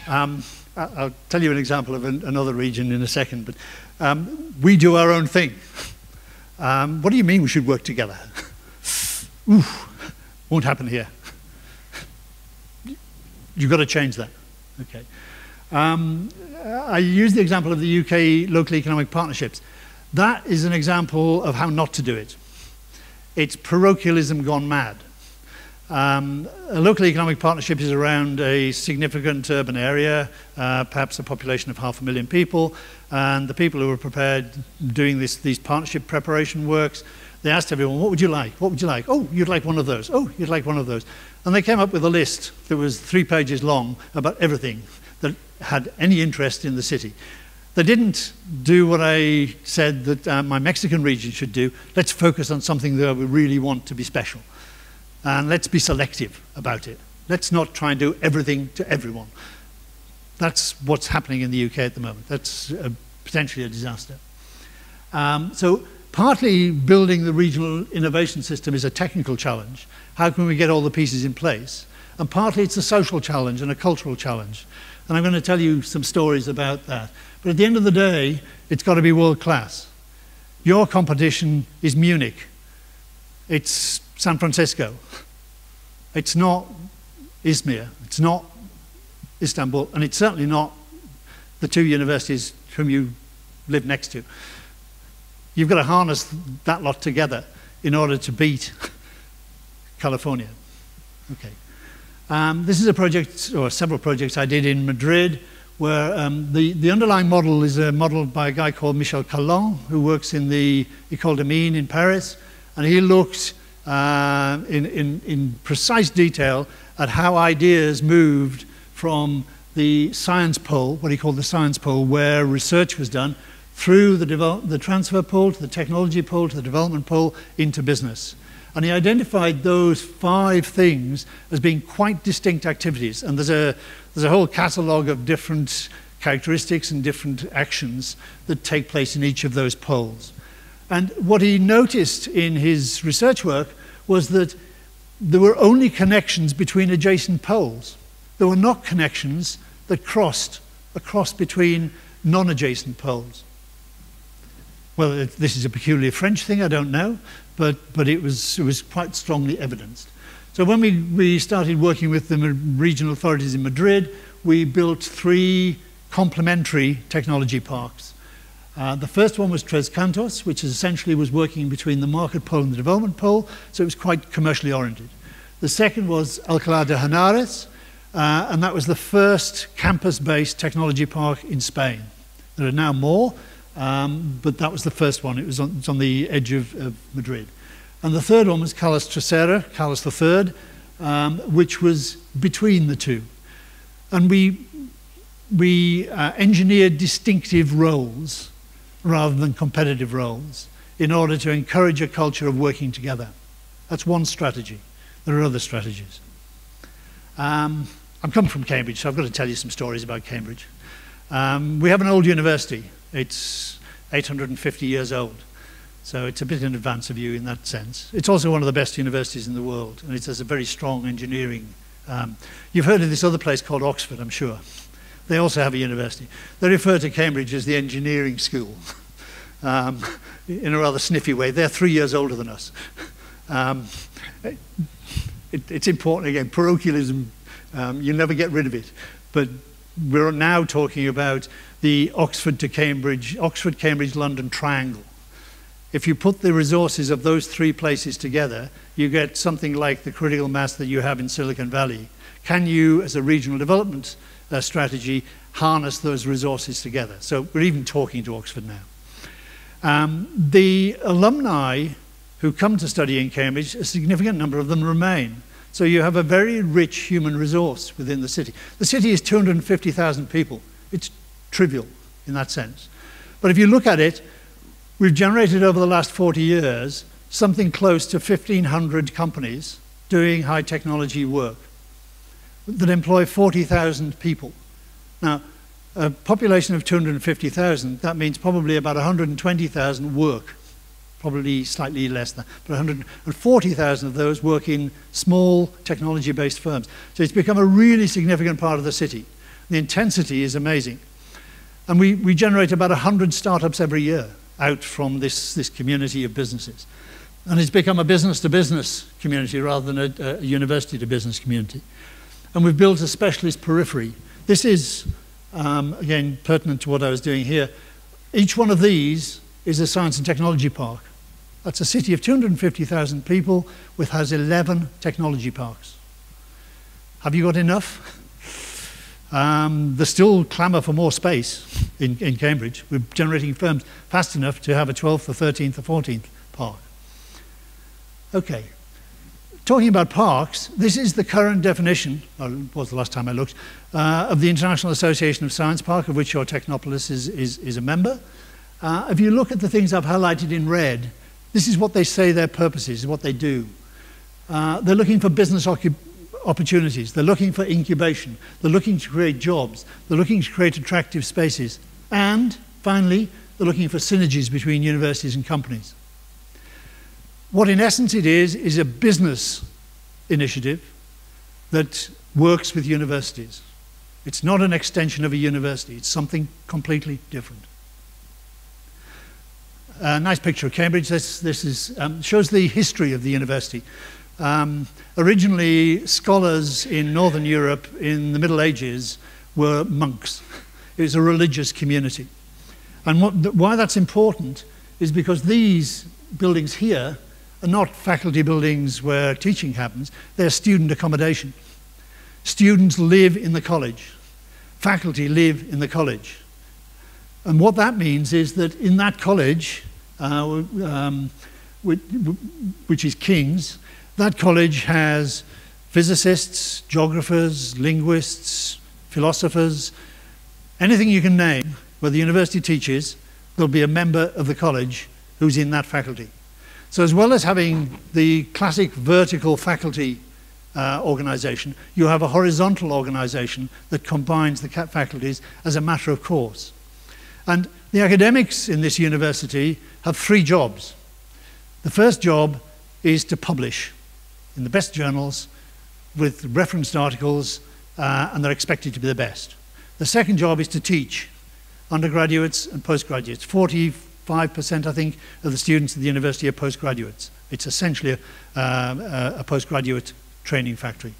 I'll tell you an example of another region in a second, but we do our own thing. What do you mean we should work together? Oof, won't happen here. You've got to change that. Okay. I use the example of the UK local economic partnerships. That is an example of how not to do it. It's parochialism gone mad. A local economic partnership is around a significant urban area, perhaps a population of 500,000 people, and the people who were prepared doing these partnership preparation works, they asked everyone, what would you like? What would you like? Oh, you'd like one of those. Oh, you'd like one of those. And they came up with a list that was 3 pages long about everything that had any interest in the city. They didn't do what I said that my Mexican region should do. Let's focus on something that we really want to be special. And let's be selective about it. Let's not try and do everything to everyone. That's what's happening in the UK at the moment. That's potentially a disaster. So partly building the regional innovation system is a technical challenge. How can we get all the pieces in place? And partly it's a social challenge and a cultural challenge. And I'm going to tell you some stories about that. But at the end of the day, it's got to be world class. Your competition is Munich. It's San Francisco. It's not Izmir. It's not Istanbul. And it's certainly not the 2 universities whom you live next to. You've got to harness that lot together in order to beat California. Okay. This is a project, or several projects I did in Madrid, where the underlying model is a model by a guy called Michel Callon, who works in the École des Mines in Paris, and he looks in precise detail at how ideas moved from the science pole, what he called the science pole, where research was done, through the transfer pole, to the technology pole, to the development pole, into business. And he identified those 5 things as being quite distinct activities. And there's a whole catalogue of different characteristics and different actions that take place in each of those poles. And what he noticed in his research work was that there were only connections between adjacent poles. There were not connections that crossed across between non-adjacent poles. Well, this is a peculiarly French thing, I don't know, but it was quite strongly evidenced. So when we started working with the regional authorities in Madrid, we built 3 complementary technology parks. The first one was Tres Cantos, which essentially was working between the market pole and the development pole, so it was quite commercially oriented. The second was Alcalá de Henares, and that was the first campus-based technology park in Spain. There are now more, but that was the first one. It was on the edge of Madrid. And the third one was Carlos III, Carlos III, which was between the two. And we engineered distinctive roles rather than competitive roles in order to encourage a culture of working together. That's one strategy. There are other strategies. I'm coming from Cambridge, so I've got to tell you some stories about Cambridge. We have an old university. It's 850 years old. So it's a bit in advance of you in that sense. It's also one of the best universities in the world, and it has a very strong engineering. You've heard of this other place called Oxford, I'm sure. They also have a university. They refer to Cambridge as the engineering school, in a rather sniffy way. They're 3 years older than us. It's important, again, parochialism, you never get rid of it. But we're now talking about the Oxford to Cambridge, Oxford, Cambridge, London triangle. If you put the resources of those 3 places together, you get something like the critical mass that you have in Silicon Valley. Can you, as a regional development strategy, harness those resources together? So we're even talking to Oxford now. The alumni who come to study in Cambridge, a significant number of them remain. So you have a very rich human resource within the city. The city is 250,000 people. It's trivial in that sense. But if you look at it, we've generated over the last 40 years something close to 1,500 companies doing high technology work that employ 40,000 people. Now, a population of 250,000, that means probably about 120,000 work, probably slightly less than, but 140,000 of those work in small technology-based firms. So it's become a really significant part of the city. The intensity is amazing. And we generate about 100 startups every year out from this community of businesses. And it's become a business-to-business community rather than a university-to-business community. And we've built a specialist periphery. This is, again, pertinent to what I was doing here. Each one of these is a science and technology park. That's a city of 250,000 people which has 11 technology parks. Have you got enough? There's still clamour for more space in Cambridge. We're generating firms fast enough to have a 12th, a 13th, a 14th park. Okay. Talking about parks, this is the current definition, or it was the last time I looked, of the International Association of Science Park, of which your Technopolis is a member. If you look at the things I've highlighted in red, this is what they say their purpose is, what they do. They're looking for business opportunities. They're looking for incubation. They're looking to create jobs. They're looking to create attractive spaces. And, finally, they're looking for synergies between universities and companies. What, in essence, it is a business initiative that works with universities. It's not an extension of a university. It's something completely different. A nice picture of Cambridge. This shows the history of the university. Originally, scholars in Northern Europe in the Middle Ages were monks. It was a religious community. And why that's important is because these buildings here are not faculty buildings where teaching happens. They're student accommodation. Students live in the college. Faculty live in the college. And what that means is that in that college, which is King's, that college has physicists, geographers, linguists, philosophers, anything you can name where the university teaches, there'll be a member of the college who's in that faculty. So as well as having the classic vertical faculty organization, you have a horizontal organization that combines the faculties as a matter of course. And the academics in this university have 3 jobs. The first job is to publish in the best journals with referenced articles, and they're expected to be the best. The second job is to teach undergraduates and postgraduates. 45%, I think, of the students at the university are postgraduates. It's essentially a postgraduate training factory.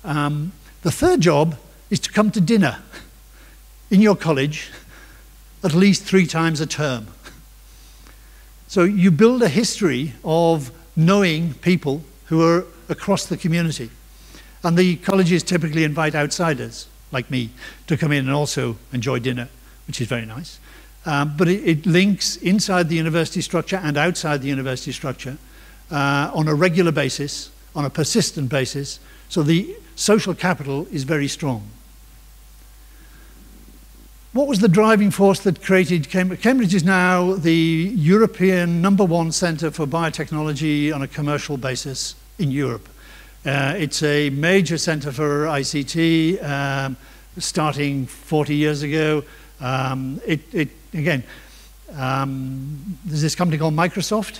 The third job is to come to dinner in your college at least 3 times a term. So you build a history of knowing people who are across the community. And the colleges typically invite outsiders, like me, to come in and also enjoy dinner, which is very nice. But it links inside the university structure and outside the university structure on a regular basis, on a persistent basis, so the social capital is very strong. What was the driving force that created Cambridge? Cambridge is now the European #1 centre for biotechnology on a commercial basis in Europe. It's a major centre for ICT, starting 40 years ago. There's this company called Microsoft.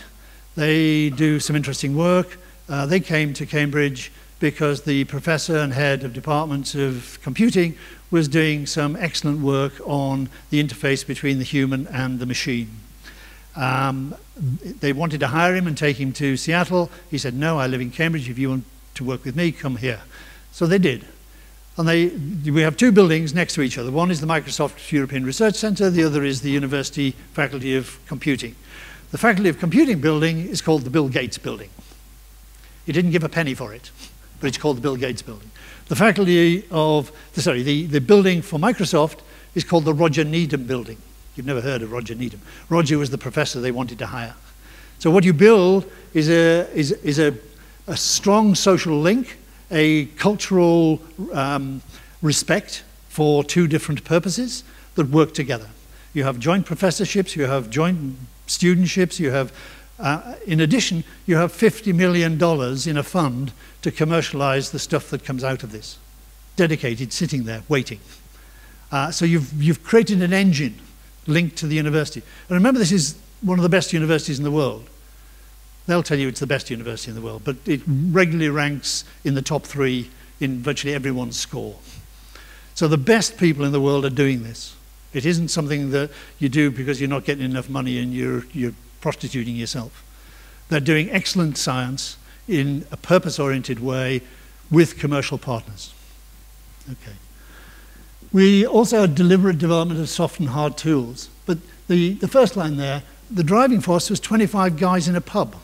They do some interesting work. They came to Cambridge because the professor and head of departments of computing was doing some excellent work on the interface between the human and the machine. They wanted to hire him and take him to Seattle. He said, no, I live in Cambridge. If you want to work with me, come here. So they did. And we have 2 buildings next to each other. One is the Microsoft European Research Centre. The other is the University Faculty of Computing. The Faculty of Computing building is called the Bill Gates building. He didn't give a penny for it, but it's called the Bill Gates building. The the building for Microsoft is called the Roger Needham building. You've never heard of Roger Needham. Roger was the professor they wanted to hire. So what you build is a strong social link, a cultural respect for 2 different purposes that work together. You have joint professorships, you have joint studentships, you have, in addition, you have $50 million in a fund to commercialize the stuff that comes out of this, dedicated, sitting there, waiting. So you've created an engine linked to the university. And remember, this is one of the best universities in the world. They'll tell you it's the best university in the world, but it regularly ranks in the top 3 in virtually everyone's score. So the best people in the world are doing this. It isn't something that you do because you're not getting enough money and you're prostituting yourself. They're doing excellent science in a purpose-oriented way with commercial partners. Okay. We also had deliberate development of soft and hard tools, but the first line there, the driving force was 25 guys in a pub.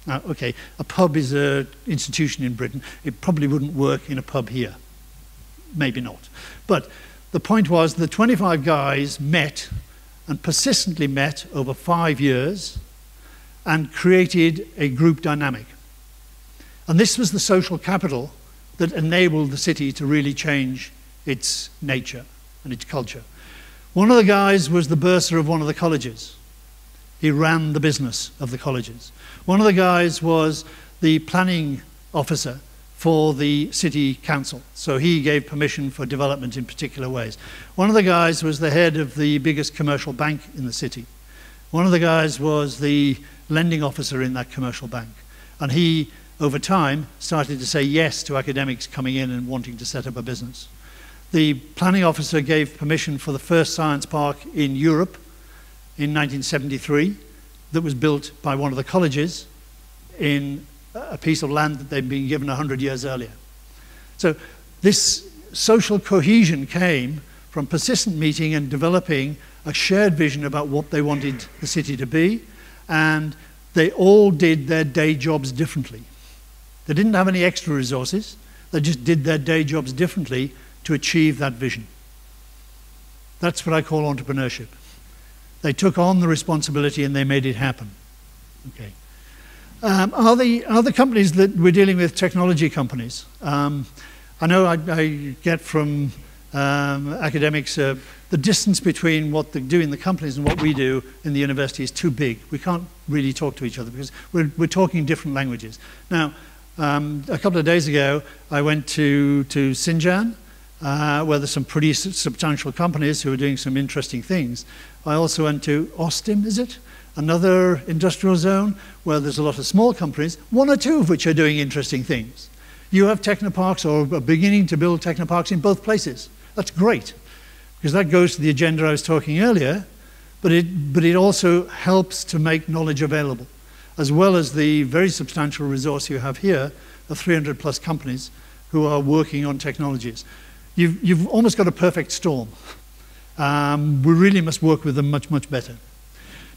Now, okay, a pub is an institution in Britain. It probably wouldn't work in a pub here. Maybe not. But the point was the 25 guys met and persistently met over 5 years and created a group dynamic. And this was the social capital that enabled the city to really change its nature and its culture. One of the guys was the bursar of one of the colleges. He ran the business of the colleges. One of the guys was the planning officer for the city council. So he gave permission for development in particular ways. One of the guys was the head of the biggest commercial bank in the city. One of the guys was the lending officer in that commercial bank. And he, over time, started to say yes to academics coming in and wanting to set up a business. The planning officer gave permission for the first science park in Europe in 1973 that was built by one of the colleges in a piece of land that they'd been given 100 years earlier. So this social cohesion came from persistent meeting and developing a shared vision about what they wanted the city to be, and they all did their day jobs differently. They didn't have any extra resources, they just did their day jobs differently to achieve that vision. That's what I call entrepreneurship. They took on the responsibility and they made it happen. Okay. Are the companies that we're dealing with technology companies? I know I get from academics the distance between what they do in the companies and what we do in the university is too big. We can't really talk to each other because we're talking different languages. Now, a couple of days ago, I went to Xinjiang, where there's some pretty substantial companies who are doing some interesting things. I also went to Austin, is it? Another industrial zone where there's a lot of small companies, 1 or 2 of which are doing interesting things. You have technoparks or are beginning to build technoparks in both places. That's great, because that goes to the agenda I was talking earlier, but it also helps to make knowledge available, as well as the very substantial resource you have here of 300 plus companies who are working on technologies. You've almost got a perfect storm. We really must work with them much, much better.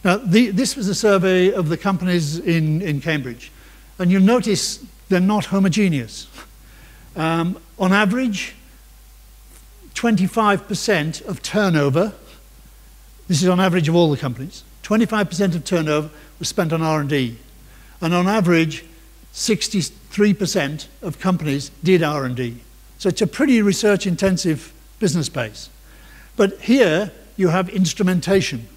Now, this was a survey of the companies in Cambridge. And you'll notice they're not homogeneous. On average, 25% of turnover, this is on average of all the companies, 25% of turnover was spent on R&D. And on average, 63% of companies did R&D. So it's a pretty research-intensive business base. But here, you have instrumentation.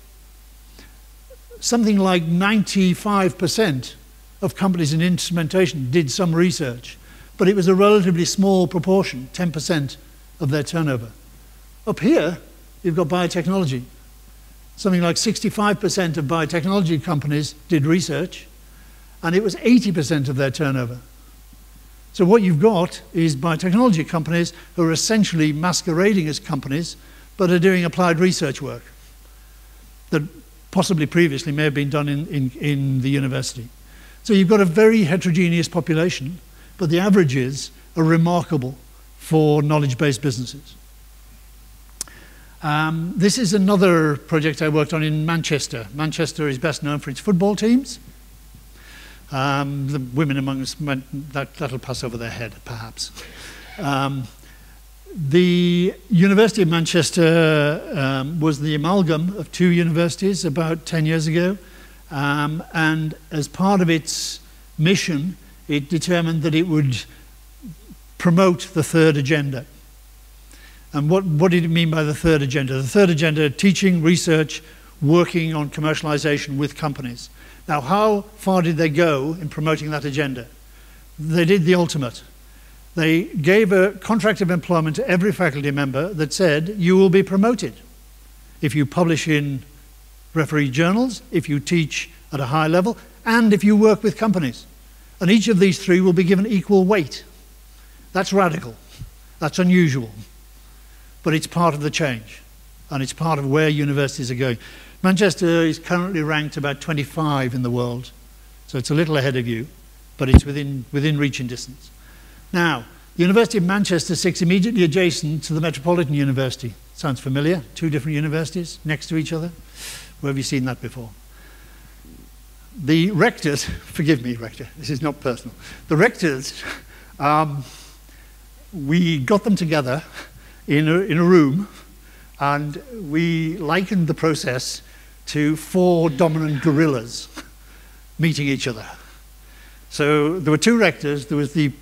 Something like 95% of companies in instrumentation did some research, but it was a relatively small proportion, 10% of their turnover. Up here, you've got biotechnology. Something like 65% of biotechnology companies did research, and it was 80% of their turnover. So what you've got is biotechnology companies who are essentially masquerading as companies, but are doing applied research work that possibly previously may have been done in the university. So you've got a very heterogeneous population, but the averages are remarkable for knowledge-based businesses. This is another project I worked on in Manchester. Manchester is best known for its football teams. The women among us, that'll pass over their head, perhaps. The University of Manchester was the amalgam of two universities about 10 years ago. And as part of its mission, it determined that it would promote the third agenda. And what did it mean by the third agenda? The third agenda, teaching, research, working on commercialization with companies. Now, how far did they go in promoting that agenda? They did the ultimate. They gave a contract of employment to every faculty member that said, you will be promoted if you publish in refereed journals, if you teach at a high level, and if you work with companies. And each of these three will be given equal weight. That's radical. That's unusual. But it's part of the change, and it's part of where universities are going. Manchester is currently ranked about 25 in the world, so it's a little ahead of you, but it's within reach and distance. Now, the University of Manchester sits immediately adjacent to the Metropolitan University. Sounds familiar? Two different universities next to each other. Where have you seen that before? The rectors, forgive me, rector, this is not personal. The rectors, we got them together in a room, and we likened the process to 4 dominant gorillas meeting each other. So there were 2 rectors. There was the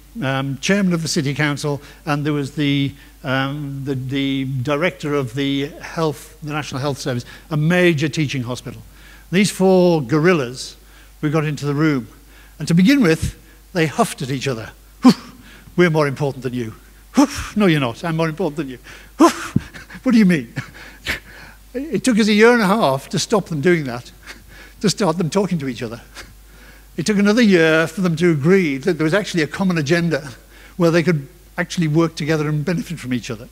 chairman of the city council, and there was the director of the National Health Service, a major teaching hospital. These 4 gorillas, we got into the room, and to begin with, they huffed at each other. We're more important than you. No, you're not. I'm more important than you. What do you mean? It took us 1.5 years to stop them doing that, to start them talking to each other. It took another year for them to agree that there was actually a common agenda where they could actually work together and benefit from each other.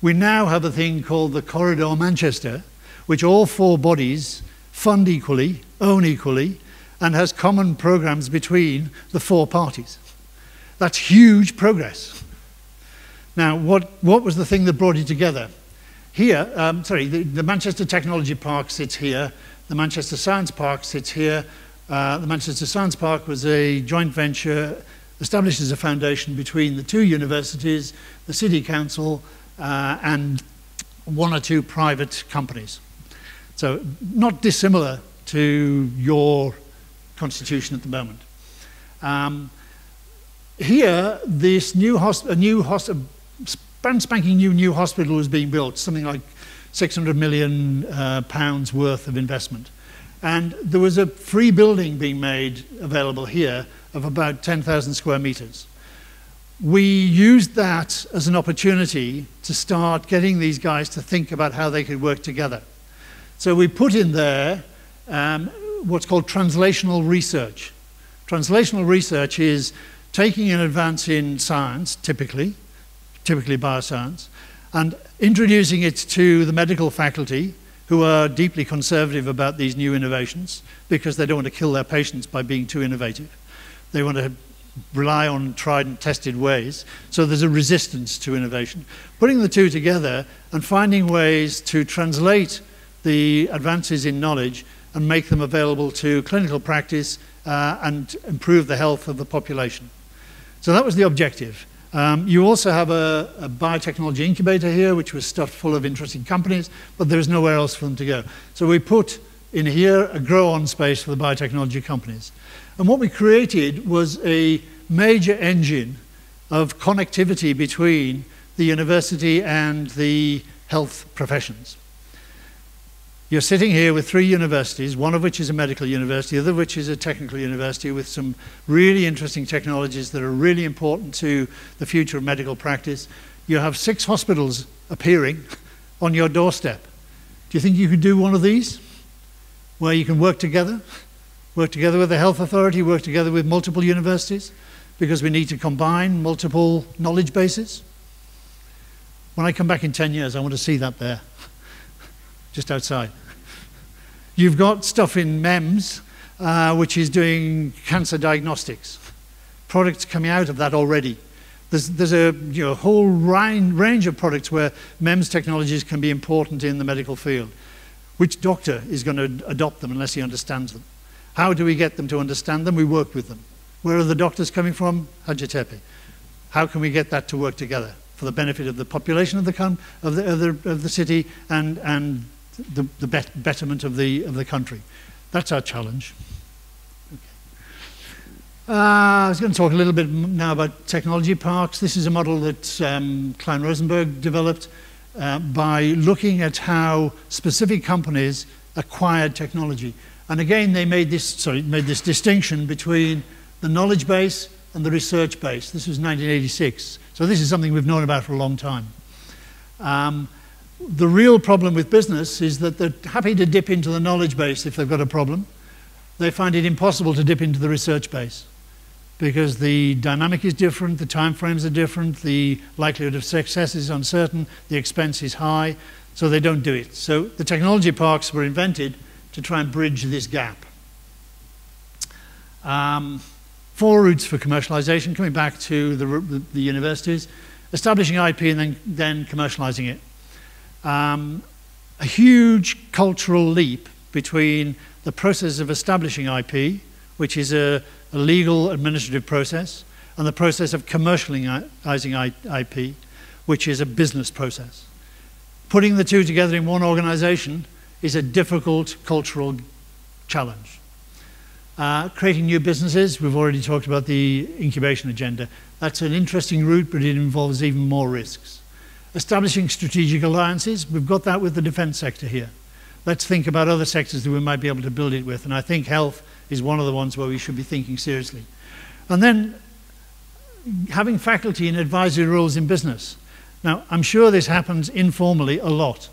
We now have a thing called the Corridor Manchester, which all 4 bodies fund equally, own equally, and has common programs between the 4 parties. That's huge progress. Now, what was the thing that brought it together? Here, the Manchester Technology Park sits here, the Manchester Science Park sits here. The Manchester Science Park was a joint venture established as a foundation between the 2 universities, the City Council, and 1 or 2 private companies. So not dissimilar to your constitution at the moment. Here, this spanking new hospital was being built, something like £600 million worth of investment. And there was a free building being made available here of about 10,000 square meters. We used that as an opportunity to start getting these guys to think about how they could work together. So we put in there what's called translational research. Translational research is taking an advance in science, typically bioscience, and introducing it to the medical faculty, who are deeply conservative about these new innovations because they don't want to kill their patients by being too innovative. They want to rely on tried and tested ways. So there's a resistance to innovation. Putting the two together and finding ways to translate the advances in knowledge and make them available to clinical practice and improve the health of the population. So that was the objective. You also have a biotechnology incubator here, which was stuffed full of interesting companies, but there's nowhere else for them to go. So we put in here a grow-on space for the biotechnology companies. And what we created was a major engine of connectivity between the university and the health professions. You're sitting here with 3 universities, one of which is a medical university, the other of which is a technical university with some really interesting technologies that are really important to the future of medical practice. You have 6 hospitals appearing on your doorstep. Do you think you could do one of these, where you can work together with the health authority, work together with multiple universities, because we need to combine multiple knowledge bases? When I come back in 10 years, I want to see that there, just outside. You've got stuff in MEMS, which is doing cancer diagnostics. Products coming out of that already. There's a whole range of products where MEMS technologies can be important in the medical field. Which doctor is going to adopt them unless he understands them? How do we get them to understand them? We work with them. Where are the doctors coming from? Hacettepe. How can we get that to work together for the benefit of the population of the city and the betterment of the country? That's our challenge. Okay. I was going to talk a little bit now about technology parks. This is a model that Klein Rosenberg developed by looking at how specific companies acquired technology. And again, they made this distinction between the knowledge base and the research base. This was 1986. So this is something we've known about for a long time. The real problem with business is that they're happy to dip into the knowledge base if they've got a problem. They find it impossible to dip into the research base because the dynamic is different, the time frames are different, the likelihood of success is uncertain, the expense is high, so they don't do it. So the technology parks were invented to try and bridge this gap. 4 routes for commercialization, coming back to the universities, establishing IP and then commercializing it. A huge cultural leap between the process of establishing IP, which is a legal administrative process, and the process of commercializing IP, which is a business process. Putting the two together in one organization is a difficult cultural challenge. Creating new businesses, we've already talked about the incubation agenda. That's an interesting route, but it involves even more risks. Establishing strategic alliances, we've got that with the defense sector here. Let's think about other sectors that we might be able to build it with, and I think health is one of the ones where we should be thinking seriously. And then having faculty in advisory roles in business. Now, I'm sure this happens informally a lot,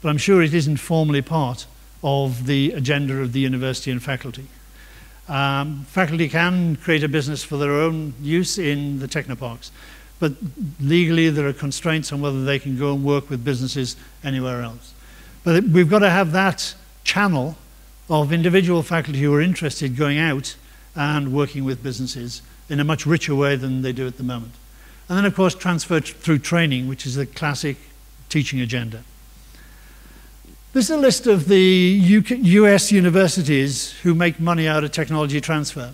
but I'm sure it isn't formally part of the agenda of the university and faculty. Faculty can create a business for their own use in the technoparks, but legally there are constraints on whether they can go and work with businesses anywhere else. But we've got to have that channel of individual faculty who are interested going out and working with businesses in a much richer way than they do at the moment. And then, of course, transfer through training, which is the classic teaching agenda. This is a list of the US universities who make money out of technology transfer.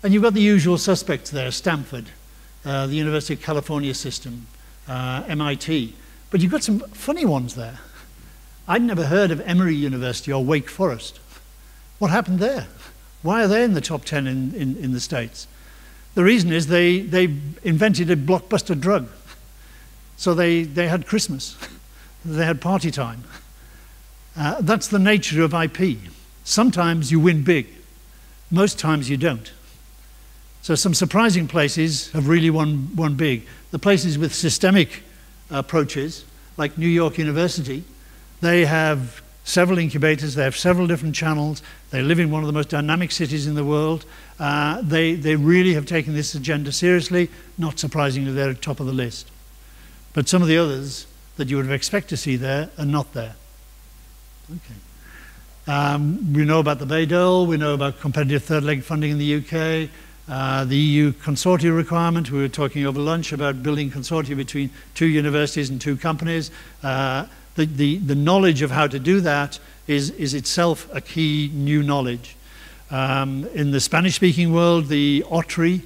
And you've got the usual suspects there, Stanford, the University of California system, MIT. But you've got some funny ones there. I'd never heard of Emory University or Wake Forest. What happened there? Why are they in the top 10 in the States? The reason is they invented a blockbuster drug. So they had Christmas. They had party time. That's the nature of IP. Sometimes you win big. Most times you don't. So some surprising places have really won big. The places with systemic approaches, like New York University, they have several incubators, they have several different channels, they live in one of the most dynamic cities in the world. They really have taken this agenda seriously. Not surprisingly, they're at the top of the list. But some of the others that you would expect to see there are not there. Okay. We know about the Bayh-Dole, we know about competitive third leg funding in the UK. The EU consortia requirement, we were talking over lunch about building consortia between 2 universities and 2 companies. The knowledge of how to do that is itself a key new knowledge. In the Spanish-speaking world, the ODTÜ,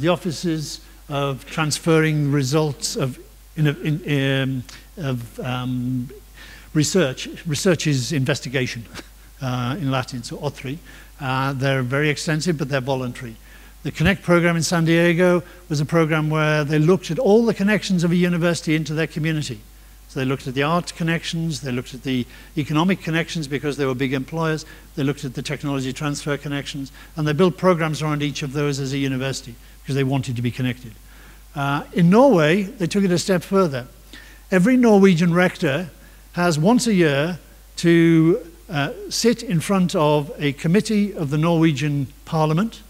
the offices of transferring results of research. Research is investigation in Latin, so ODTÜ. They're very extensive, but they're voluntary. The Connect program in San Diego was a program where they looked at all the connections of a university into their community. So they looked at the art connections, they looked at the economic connections because they were big employers, they looked at the technology transfer connections, and they built programs around each of those as a university because they wanted to be connected. In Norway, they took it a step further. Every Norwegian rector has once a year to sit in front of a committee of the Norwegian Parliament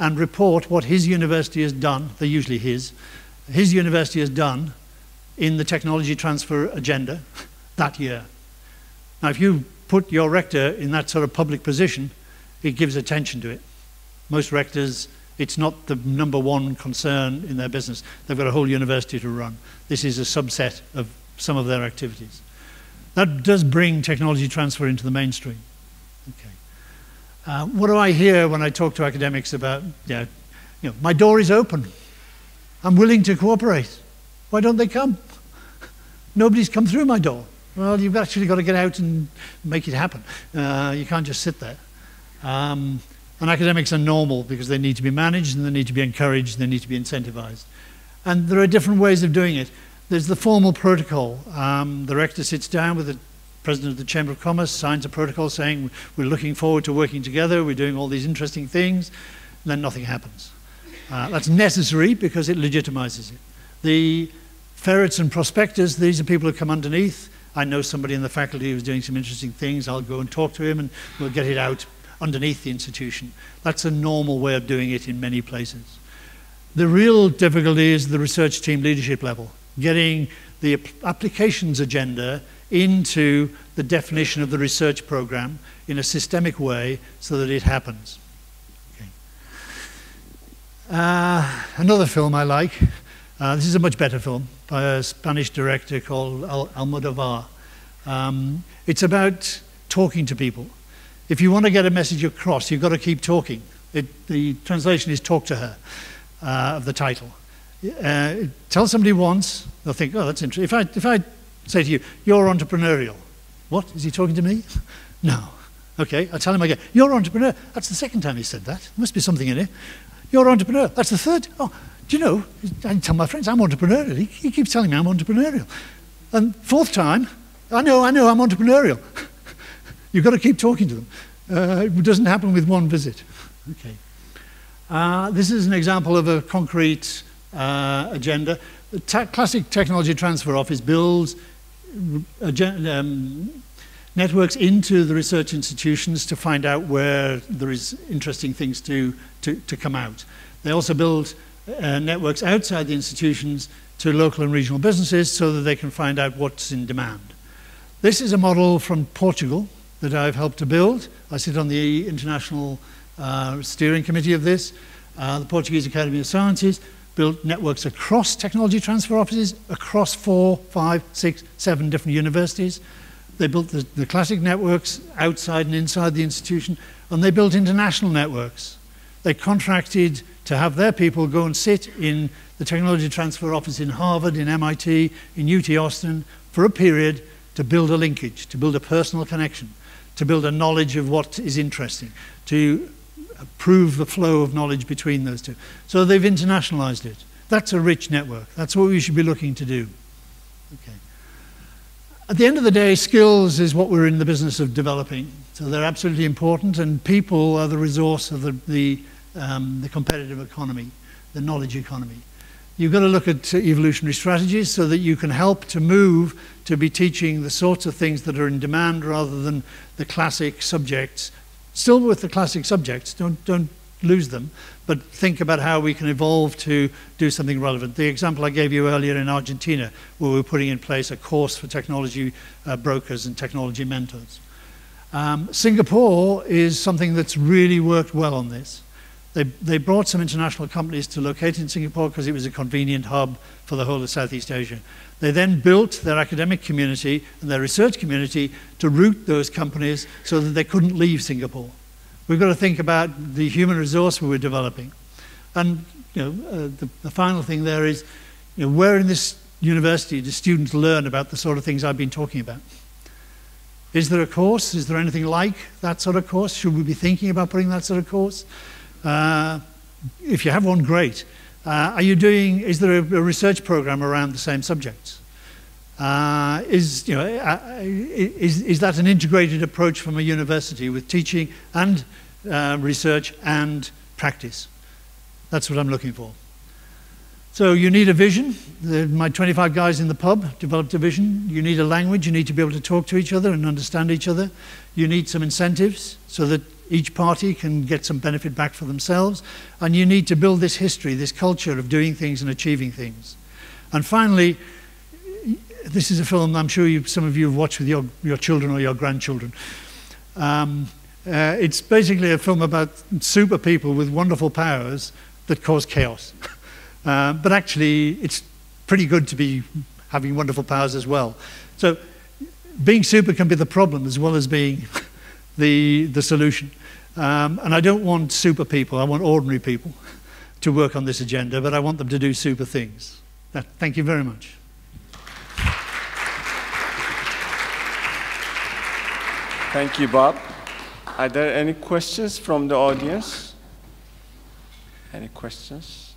and report what his university has done, they're usually his university has done in the technology transfer agenda that year. Now, if you put your rector in that sort of public position, it gives attention to it. Most rectors, it's not the #1 concern in their business. They've got a whole university to run. This is a subset of some of their activities. That does bring technology transfer into the mainstream. Okay. What do I hear when I talk to academics about, my door is open. I'm willing to cooperate. Why don't they come? Nobody's come through my door. Well, you've actually got to get out and make it happen. You can't just sit there. And academics are normal because they need to be managed and they need to be encouraged and they need to be incentivized. And there are different ways of doing it. There's the formal protocol. The rector sits down with the president of the Chamber of Commerce, signs a protocol saying we're looking forward to working together, we're doing all these interesting things, and then nothing happens. That's necessary because it legitimizes it. The ferrets and prospectors, these are people who come underneath. I know somebody in the faculty who's doing some interesting things. I'll go and talk to him and we'll get it out underneath the institution. That's a normal way of doing it in many places. The real difficulty is the research team leadership level, getting the applications agenda into the definition of the research program in a systemic way so that it happens. Okay. Another film I like, this is a much better film by a Spanish director called Almodovar. It's about talking to people. If you want to get a message across, you've got to keep talking. The translation is "talk to her" of the title. Tell somebody once, they'll think, oh, that's interesting. If I say to you, you're entrepreneurial. What? Is he talking to me? No. Okay, I'll tell him again. You're entrepreneur. That's the second time he said that. There must be something in it. You're entrepreneur. That's the third. Oh, do you know, I tell my friends I'm entrepreneurial. He keeps telling me I'm entrepreneurial. And fourth time, I know, I'm entrepreneurial. You've got to keep talking to them. It doesn't happen with one visit. Okay. This is an example of a concrete agenda. The classic technology transfer office builds networks into the research institutions to find out where there is interesting things to come out. They also build networks outside the institutions to local and regional businesses so that they can find out what's in demand. This is a model from Portugal that I've helped to build. I sit on the international steering committee of this. The Portuguese Academy of Sciences built networks across technology transfer offices, across 4, 5, 6, 7 different universities. They built the classic networks outside and inside the institution, and they built international networks. They contracted to have their people go and sit in the technology transfer office in Harvard, in MIT, in UT Austin for a period to build a linkage, to build a personal connection, to build a knowledge of what is interesting, to prove the flow of knowledge between those two. So they've internationalized it. That's a rich network. That's what we should be looking to do. Okay. At the end of the day, skills is what we're in the business of developing. So they're absolutely important, and people are the resource of the competitive economy, the knowledge economy. You've got to look at evolutionary strategies so that you can help to move to be teaching the sorts of things that are in demand rather than the classic subjects. Still with the classic subjects, don't lose them, but think about how we can evolve to do something relevant. The example I gave you earlier in Argentina, where we're putting in place a course for technology brokers and technology mentors. Singapore is something that's really worked well on this. They brought some international companies to locate in Singapore because it was a convenient hub for the whole of Southeast Asia. They then built their academic community and their research community to route those companies so that they couldn't leave Singapore. We've got to think about the human resource we were developing. And the final thing there is, where in this university do students learn about the sort of things I've been talking about? Is there a course? Is there anything like that sort of course? Should we be thinking about putting that sort of course? If you have one, great. Is there a research program around the same subjects? Is that an integrated approach from a university with teaching and research and practice? That's what I'm looking for. So you need a vision. My 25 guys in the pub developed a vision. You need a language. You need to be able to talk to each other and understand each other. You need some incentives so that each party can get some benefit back for themselves. And you need to build this history, this culture of doing things and achieving things. And finally, this is a film I'm sure some of you have watched with your children or your grandchildren. It's basically a film about super people with wonderful powers that cause chaos. But actually, it's pretty good to be having wonderful powers as well. So being super can be the problem as well as being the solution. And I don't want super people, I want ordinary people to work on this agenda, but I want them to do super things. Thank you very much. Thank you, Bob. Are there any questions from the audience? Any questions?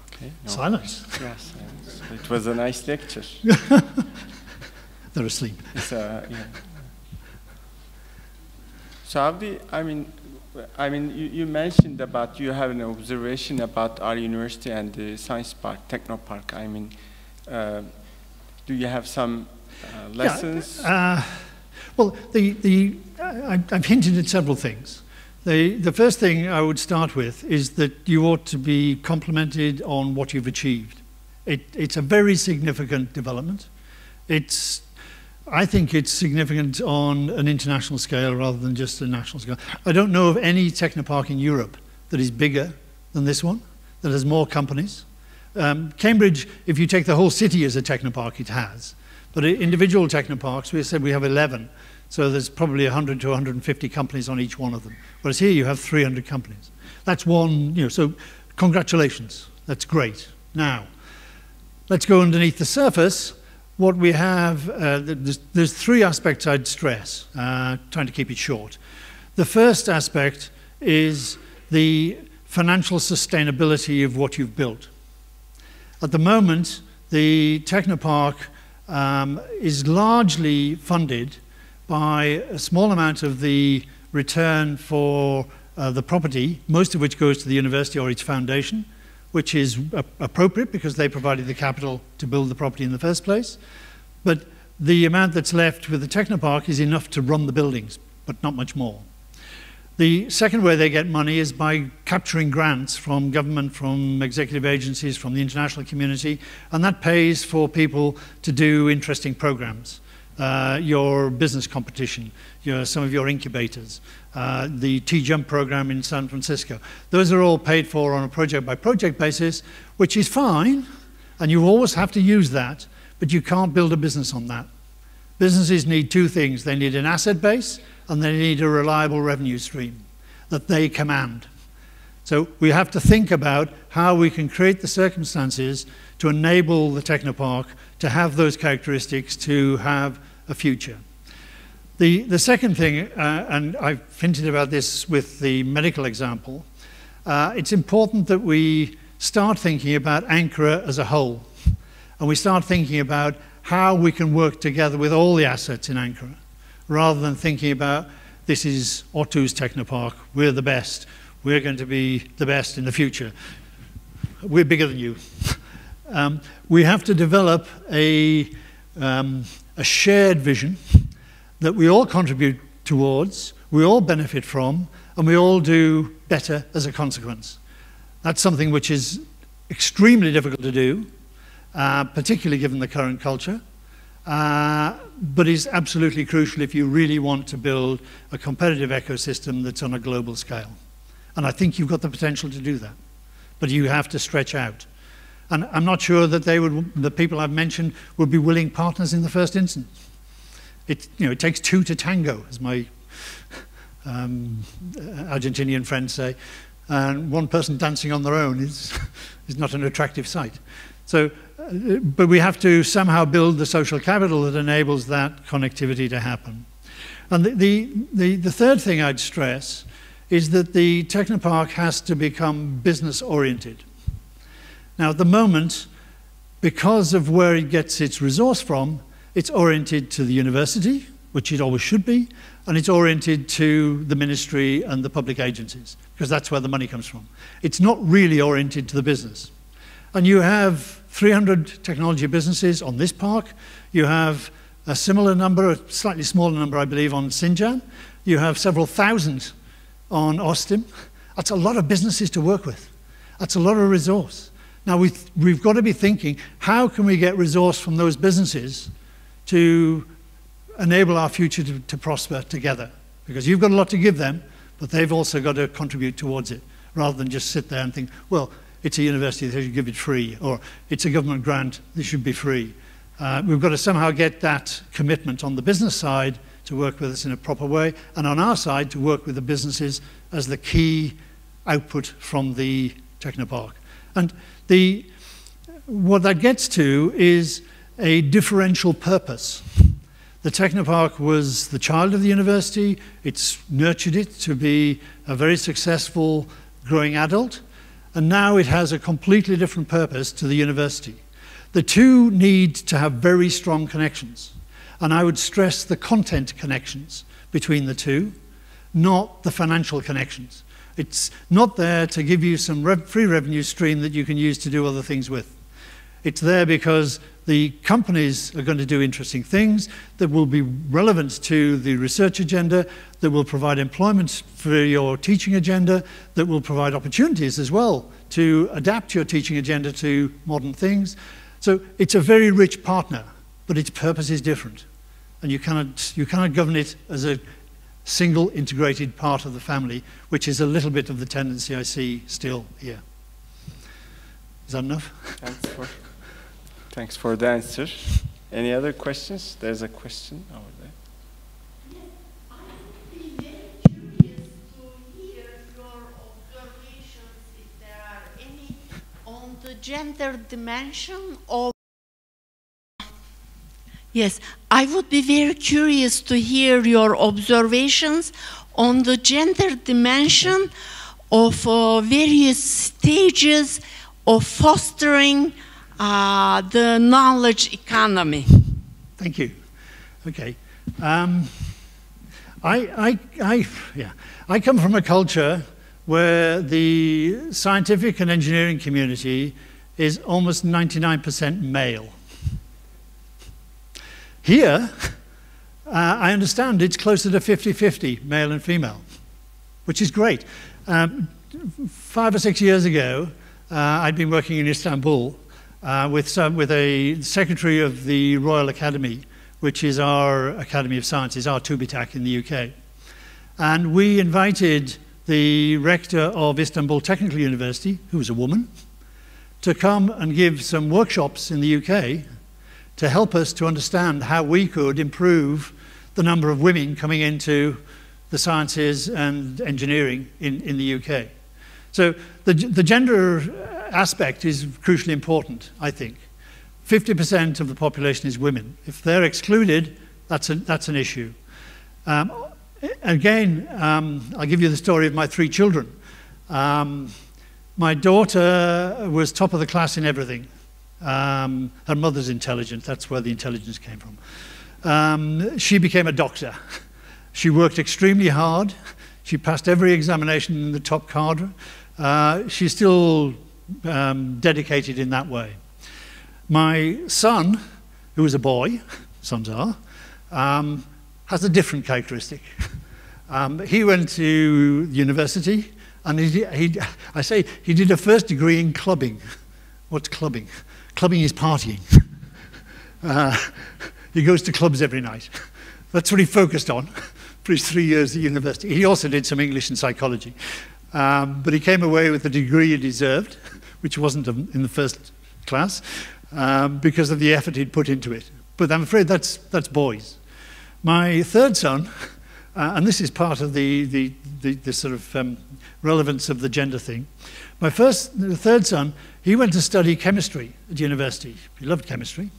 Okay, no. Silence. Yes, it was a nice lecture. They're asleep. Yeah. So you mentioned about you have an observation about our university and the science park, techno park. Do you have some lessons? Yeah, well, I've hinted at several things. The first thing I would start with is that you ought to be complimented on what you've achieved. It's a very significant development. I think it's significant on an international scale rather than just a national scale. I don't know of any technopark in Europe that is bigger than this one, that has more companies. Cambridge, if you take the whole city as a technopark, it has. But individual technoparks, we said we have 11. So there's probably 100 to 150 companies on each one of them. Whereas here you have 300 companies. That's one, so congratulations, that's great. Now, let's go underneath the surface. What we have, there's three aspects I'd stress, trying to keep it short. The first aspect is the financial sustainability of what you've built. At the moment, the Technopark is largely funded by a small amount of the return for the property, most of which goes to the university or its foundation, which is appropriate because they provided the capital to build the property in the first place. But the amount that's left with the Technopark is enough to run the buildings, but not much more. The second way they get money is by capturing grants from government, from executive agencies, from the international community, and that pays for people to do interesting programs. Your business competition, some of your incubators, the T-Jump program in San Francisco. Those are all paid for on a project-by-project basis, which is fine, and you always have to use that, but you can't build a business on that. Businesses need two things. They need an asset base, and they need a reliable revenue stream that they command. So we have to think about how we can create the circumstances to enable the Technopark to have those characteristics, to have a future. The second thing, and I've hinted about this with the medical example, it's important that we start thinking about Ankara as a whole. And we start thinking about how we can work together with all the assets in Ankara, rather than thinking about this is ODTÜ's Technopark, we're the best, we're going to be the best in the future. We're bigger than you. We have to develop a shared vision that we all contribute towards, we all benefit from, and we all do better as a consequence. That's something which is extremely difficult to do, particularly given the current culture. but is absolutely crucial if you really want to build a competitive ecosystem that's on a global scale. And I think you've got the potential to do that, but you have to stretch out. And I'm not sure that the people I've mentioned would be willing partners in the first instance. It takes two to tango, as my Argentinian friends say, and one person dancing on their own is not an attractive sight. So, but we have to somehow build the social capital that enables that connectivity to happen. And the third thing I'd stress is that the Technopark has to become business-oriented. Now, at the moment, because of where it gets its resource from, it's oriented to the university, which it always should be, and it's oriented to the ministry and the public agencies, because that's where the money comes from. It's not really oriented to the business. And you have 300 technology businesses on this park. You have a similar number, a slightly smaller number, I believe, on Xinjiang. You have several thousand on Austin. That's a lot of businesses to work with. That's a lot of resource. Now, we've got to be thinking, how can we get resource from those businesses to enable our future to prosper together? Because you've got a lot to give them, but they've also got to contribute towards it, rather than just sit there and think, well, it's a university, they should give it free, or it's a government grant, this should be free. We've got to somehow get that commitment on the business side to work with us in a proper way, and on our side to work with the businesses as the key output from the Technopark. And what that gets to is a differential purpose. The Technopark was the child of the university. It's nurtured it to be a very successful growing adult, and now it has a completely different purpose to the university. The two need to have very strong connections, and I would stress the content connections between the two, not the financial connections. It's not there to give you some free revenue stream that you can use to do other things with. It's there because the companies are going to do interesting things that will be relevant to the research agenda, that will provide employment for your teaching agenda, that will provide opportunities as well to adapt your teaching agenda to modern things. So it's a very rich partner, but its purpose is different. And you cannot govern it as a single integrated part of the family, which is a little bit of the tendency I see still here. Is that enough? Thanks for the answer. Any other questions? There's a question over there. Yes, I would be very curious to hear your observations, if there are any, on the gender dimension of... Yes, I would be very curious to hear your observations on the gender dimension of various stages of fostering the knowledge economy. Thank you. Okay. I come from a culture where the scientific and engineering community is almost 99% male. Here, I understand it's closer to 50-50, male and female, which is great. 5 or 6 years ago, I'd been working in Istanbul with a secretary of the Royal Academy, which is our Academy of Sciences, our TÜBİTAK in the UK. And we invited the rector of Istanbul Technical University, who was a woman, to come and give some workshops in the UK to help us to understand how we could improve the number of women coming into the sciences and engineering in the UK. So the gender aspect is crucially important, I think. 50% of the population is women. If they're excluded, that's an issue. Again, I'll give you the story of my 3 children. My daughter was top of the class in everything. Her mother's intelligent, that's where the intelligence came from. She became a doctor. She worked extremely hard. She passed every examination in the top cadre. She's still dedicated in that way. My son, who is a boy, sons are, has a different characteristic. He went to university, and I say he did a first degree in clubbing. What's clubbing? Clubbing is partying. he goes to clubs every night. That's what he focused on for his 3 years at university. He also did some English and psychology. But he came away with the degree he deserved, which wasn't in the first class, because of the effort he'd put into it. But I'm afraid that's boys. My third son, and this is part of the sort of relevance of the gender thing. My third son, he went to study chemistry at university. He loved chemistry.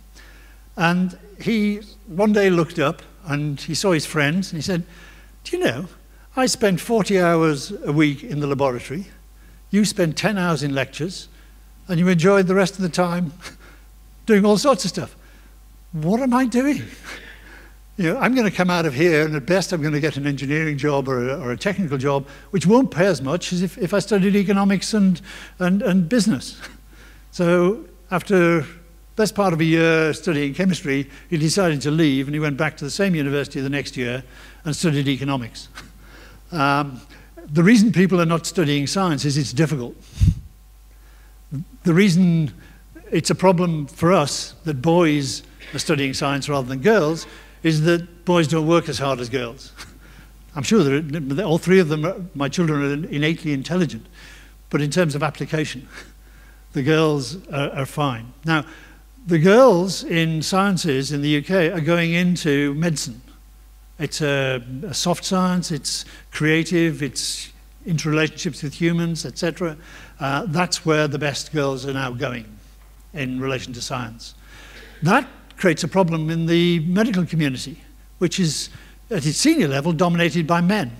And he one day looked up and he saw his friends and he said, "Do you know, I spend 40 hours a week in the laboratory, you spend 10 hours in lectures, and you enjoyed the rest of the time doing all sorts of stuff. What am I doing? You know, I'm going to come out of here, and at best I'm going to get an engineering job or a technical job, which won't pay as much as if I studied economics and business." So after best part of a year studying chemistry, he decided to leave, and he went back to the same university the next year and studied economics. The reason people are not studying science is it's difficult. The reason it's a problem for us that boys are studying science rather than girls is that boys don't work as hard as girls. I'm sure that all three of them, my children, are innately intelligent, but in terms of application, the girls are fine. Now, the girls in sciences in the UK are going into medicine. It's a soft science, it's creative, it's interrelationships with humans, etc. That's where the best girls are now going in relation to science. That creates a problem in the medical community, which is, at its senior level, dominated by men.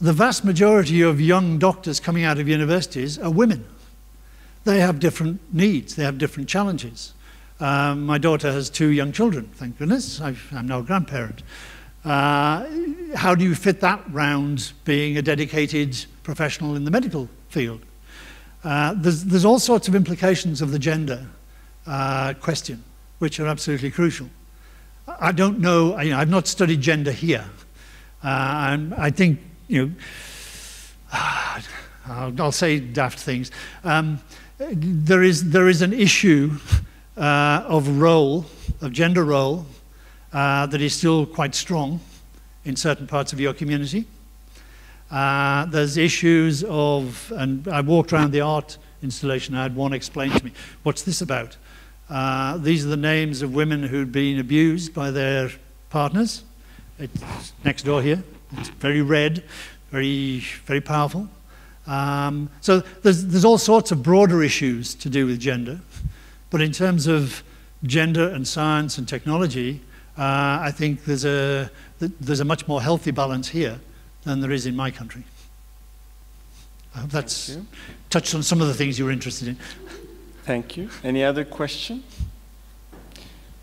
The vast majority of young doctors coming out of universities are women. They have different needs, they have different challenges. My daughter has 2 young children, thank goodness. I'm now a grandparent. How do you fit that round being a dedicated professional in the medical field? There's all sorts of implications of the gender question, which are absolutely crucial. I don't know, I've not studied gender here. And I think, I'll say daft things. There is an issue of gender role, that is still quite strong in certain parts of your community. There's issues of, and I walked around the art installation, I had one explain to me, what's this about? These are the names of women who'd been abused by their partners. It's next door here. It's very red, very, very powerful. So there's all sorts of broader issues to do with gender. But in terms of gender and science and technology, I think there's a much more healthy balance here than there is in my country. I hope that's touched on some of the things you were interested in. Thank you. Any other question?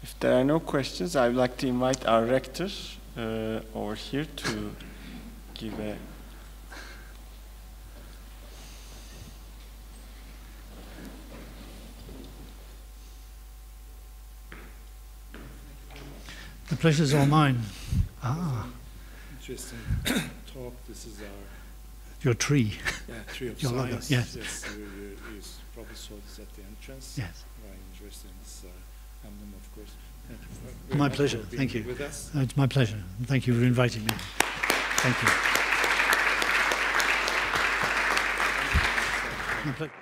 If there are no questions, I would like to invite our rector over here to give a... The pleasure's all mine. Interesting talk. This is your tree. Yeah, tree of your science. Yes. Yes, you probably saw this at the entrance. Yes. Very interesting. This emblem, of course. Thank you My pleasure. Thank you. With us. It's my pleasure. Thank you for inviting me. Thank you. My pleasure.